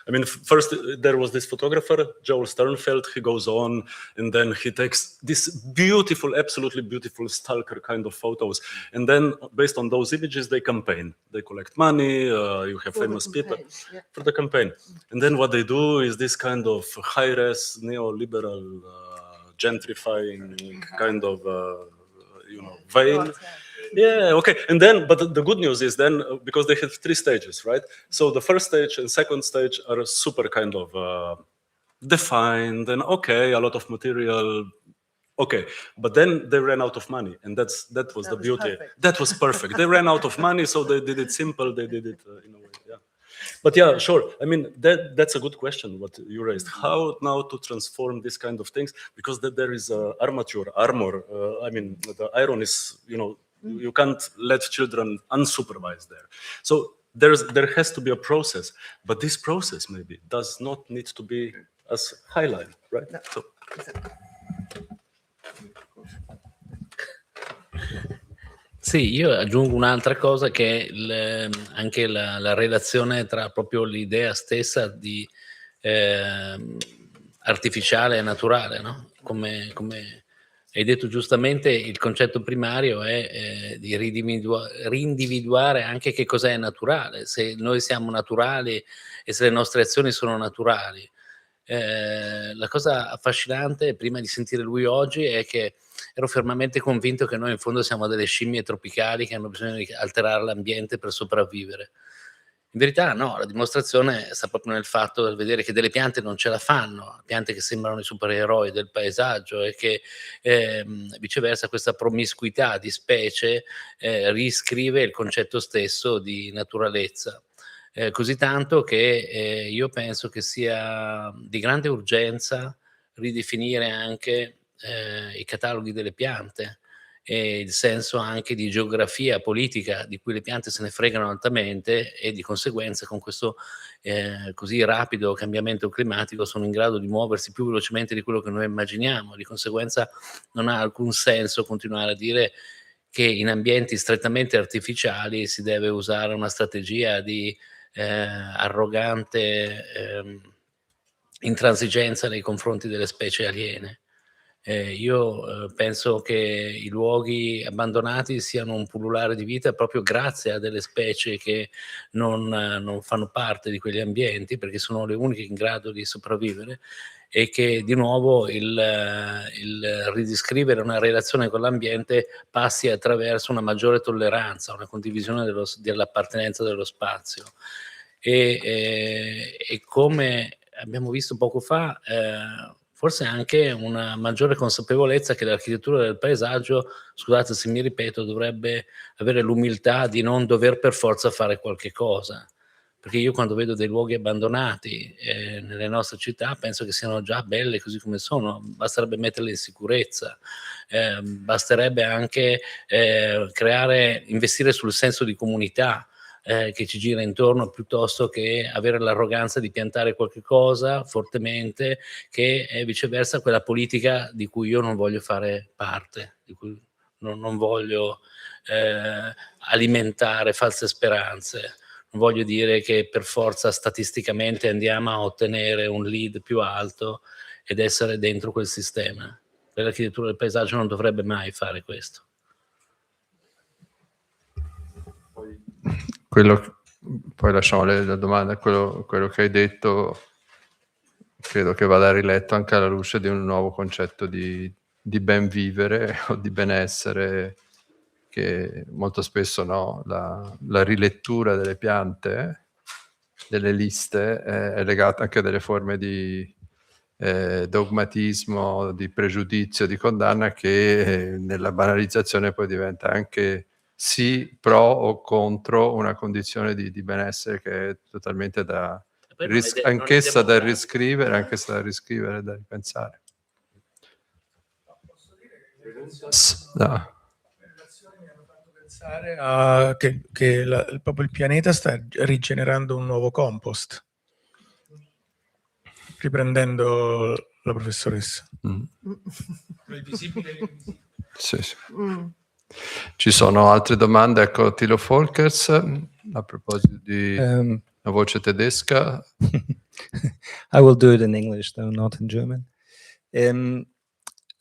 I mean, first there was this photographer, Joel Sternfeld. He goes on, and then he takes this beautiful, absolutely beautiful stalker kind of photos. And then based on those images, they campaign. They collect money, you have famous people for the campaign. And then what they do is this kind of high-res, neoliberal, gentrifying kind of, vein. Yeah, okay. And then, but the good news is then, because they have 3 stages, right? So the first stage and second stage are super kind of defined, and okay, a lot of material Okay, but then they ran out of money, and that was the beauty. Perfect. That was perfect. They ran out of money, so they did it simple. They did it in a way, yeah. But yeah, sure. I mean, that's a good question what you raised. How now to transform these kind of things? Because there is armor. I mean, the iron is, you can't let children unsupervised there. So there has to be a process, but this process maybe does not need to be as highlighted, right? No. So, Sì, io aggiungo un'altra cosa che è anche la relazione tra proprio l'idea stessa di artificiale e naturale, no? Come hai detto giustamente, il concetto primario è di rindividuare anche che cos'è naturale, se noi siamo naturali e se le nostre azioni sono naturali. La cosa affascinante, prima di sentire lui oggi, è che ero fermamente convinto che noi in fondo siamo delle scimmie tropicali che hanno bisogno di alterare l'ambiente per sopravvivere. In verità no, la dimostrazione sta proprio nel fatto di vedere che delle piante non ce la fanno, piante che sembrano i supereroi del paesaggio e che viceversa questa promiscuità di specie riscrive il concetto stesso di naturalezza. Così tanto che io penso che sia di grande urgenza ridefinire anche i cataloghi delle piante e il senso anche di geografia politica di cui le piante se ne fregano altamente e di conseguenza con questo così rapido cambiamento climatico sono in grado di muoversi più velocemente di quello che noi immaginiamo. Di conseguenza non ha alcun senso continuare a dire che in ambienti strettamente artificiali si deve usare una strategia di arrogante intransigenza nei confronti delle specie aliene. Io penso che i luoghi abbandonati siano un pullulare di vita proprio grazie a delle specie che non fanno parte di quegli ambienti, perché sono le uniche in grado di sopravvivere e che di nuovo il ridescrivere una relazione con l'ambiente passi attraverso una maggiore tolleranza, una condivisione dell'appartenenza dello spazio. E come abbiamo visto poco fa, forse anche una maggiore consapevolezza che l'architettura del paesaggio, scusate se mi ripeto, dovrebbe avere l'umiltà di non dover per forza fare qualche cosa. Perché io quando vedo dei luoghi abbandonati nelle nostre città penso che siano già belle così come sono, basterebbe metterle in sicurezza, basterebbe anche investire sul senso di comunità che ci gira intorno, piuttosto che avere l'arroganza di piantare qualche cosa fortemente, che è viceversa quella politica di cui io non voglio fare parte, di cui non voglio alimentare false speranze. Non voglio dire che per forza statisticamente andiamo a ottenere un lead più alto ed essere dentro quel sistema. L'architettura del paesaggio non dovrebbe mai fare questo. Poi lasciamo la domanda, quello che hai detto credo che vada riletto anche alla luce di un nuovo concetto di ben vivere o di benessere, che molto spesso la rilettura delle piante, delle liste, è legata anche a delle forme di dogmatismo, di pregiudizio, di condanna che nella banalizzazione poi diventa anche sì, pro o contro una condizione di benessere che è totalmente anch'essa da riscrivere, e da ripensare. No. Pensare che proprio il pianeta sta rigenerando un nuovo compost, riprendendo la professoressa. Il visibile e l'invisibile. Sì. Ci sono altre domande? Ecco, Tilo Folkers, a proposito di la voce tedesca. I will do it in English, though not in German. I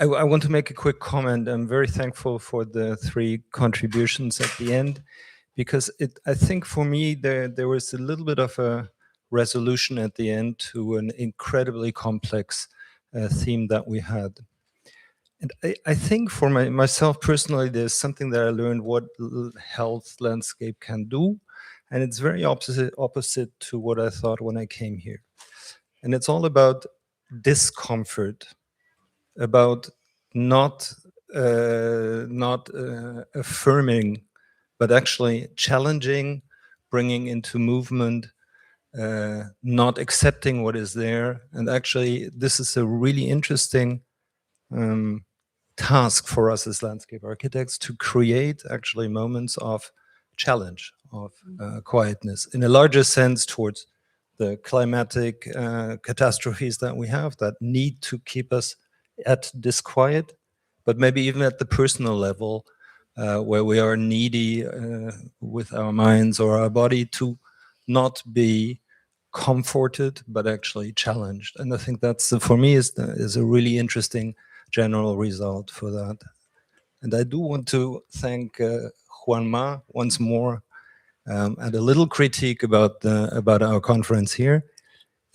want to make a quick comment. I'm very thankful for the 3 contributions at the end, because I think for me there was a little bit of a resolution at the end to an incredibly complex theme that we had. And I think for myself personally, there's something that I learned what health landscape can do, and it's very opposite to what I thought when I came here. And it's all about discomfort, about not affirming, but actually challenging, bringing into movement, not accepting what is there. And actually, this is a really interesting task for us as landscape architects, to create actually moments of challenge, of quietness, in a larger sense towards the climatic catastrophes that we have that need to keep us at disquiet, but maybe even at the personal level, where we are needy with our minds or our body, to not be comforted but actually challenged. And I think that's, for me, is a really interesting general result for that. And I do want to thank Juanma once more, and a little critique about our conference here.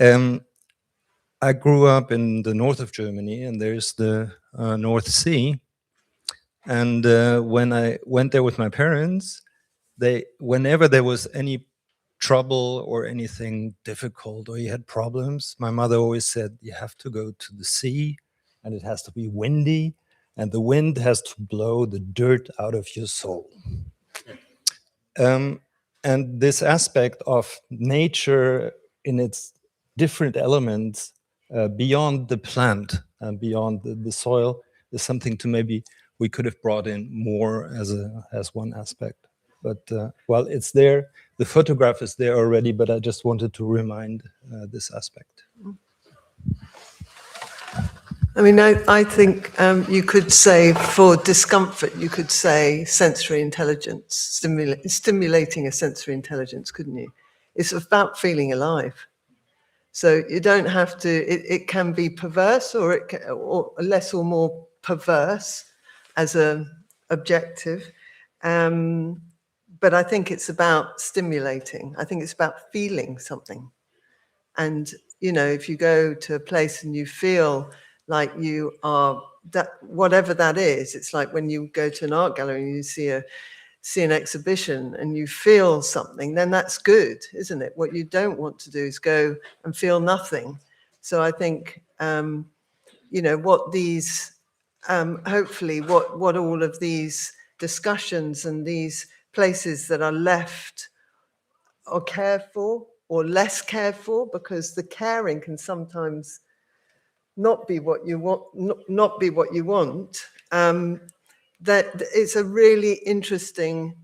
I grew up in the north of Germany, and there's the North Sea. And when I went there with my parents, whenever there was any trouble or anything difficult, or you had problems, my mother always said, you have to go to the sea, and it has to be windy, and the wind has to blow the dirt out of your soul. And this aspect of nature in its different elements, beyond the plant and beyond the soil, is something to maybe we could have brought in more as one aspect. But well, it's there. The photograph is there already, but I just wanted to remind this aspect. I mean, I think you could say, for discomfort, you could say sensory intelligence, stimulating a sensory intelligence, couldn't you? It's about feeling alive. So you don't have to, it can be perverse, or less or more perverse as an objective. But I think it's about stimulating. I think it's about feeling something. And, you know, if you go to a place and you feel like you are, that whatever that is, it's like when you go to an art gallery and you see an exhibition and you feel something, then that's good, isn't it? What you don't want to do is go and feel nothing. So I think, you know, what these, hopefully what all of these discussions and these places that are left or cared for or less cared for, because the caring can sometimes not be what you want, not be what you want, that it's a really interesting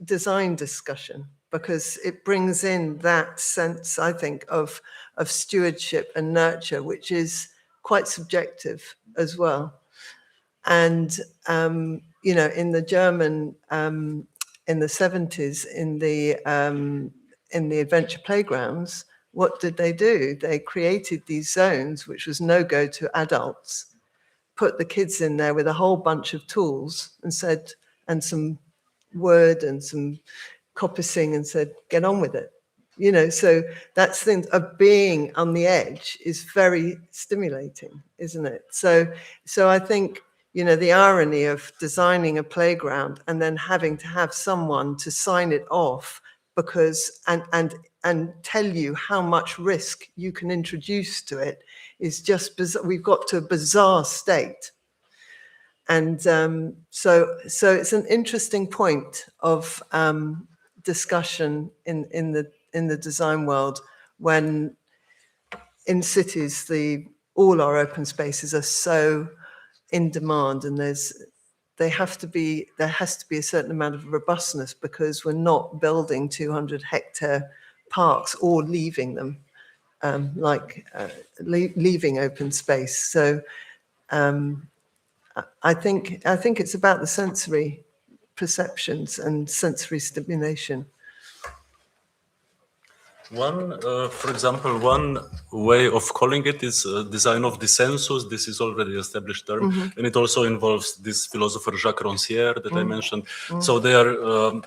design discussion, because it brings in that sense, I think, of stewardship and nurture, which is quite subjective as well. And, you know, in the German, in the 70s, in the adventure playgrounds, what did they do? They created these zones, which was no-go to adults, put the kids in there with a whole bunch of tools and said, and some wood and some coppicing, and said, get on with it. You know, so that's things of being on the edge is very stimulating, isn't it? So I think, you know, the irony of designing a playground and then having to have someone to sign it off because and tell you how much risk you can introduce to it is just bizarre. We've got to a bizarre state. And so it's an interesting point of discussion in the design world, when in cities all our open spaces are so in demand, and there has to be a certain amount of robustness, because we're not building 200 hectare parks or leaving them leaving open space. So I think it's about the sensory perceptions and sensory stimulation. For example, one way of calling it is design of the sensus. This is already established term, and it also involves this philosopher Jacques Rancière that I mentioned. So they are.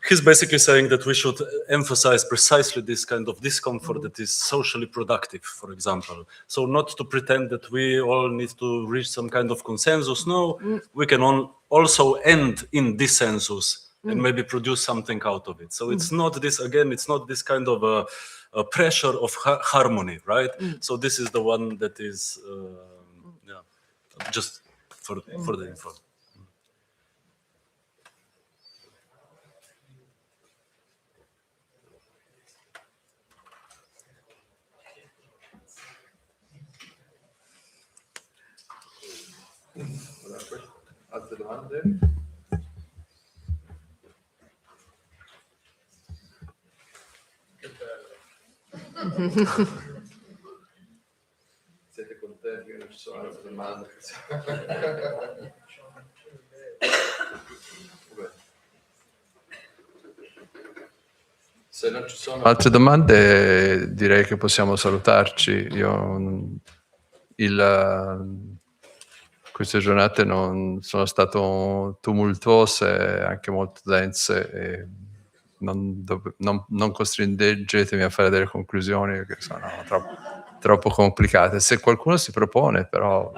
He's basically saying that we should emphasize precisely this kind of discomfort that is socially productive, for example. So not to pretend that we all need to reach some kind of consensus. No, we can also end in dissensus and maybe produce something out of it. So it's not this, again, it's not this kind of a pressure of harmony, right? So this is the one that is just for the info. Altre domande? Siete contenti che non ci sono altre domande? Se non ci sono altre domande, direi che possiamo salutarci. Queste giornate non sono state tumultuose, anche molto dense, e non costringetemi a fare delle conclusioni che sono troppo complicate. Se qualcuno si propone, però,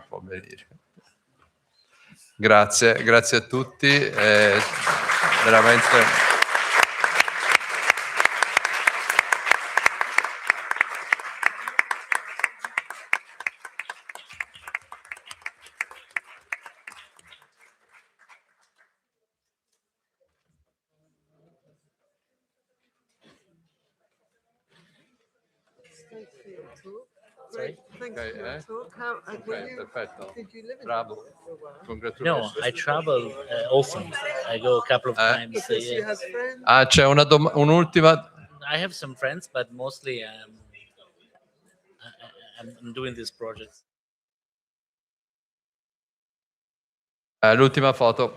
può venire. Grazie a tutti. Veramente. Great, thanks for your talk. Perfetto. Did you live in Bravo. for a while? Congratulations. No, I travel often. I go a couple of times a Because you year. have friends. C'è un'ultima. I have some friends, but mostly I'm doing this project. L'ultima foto.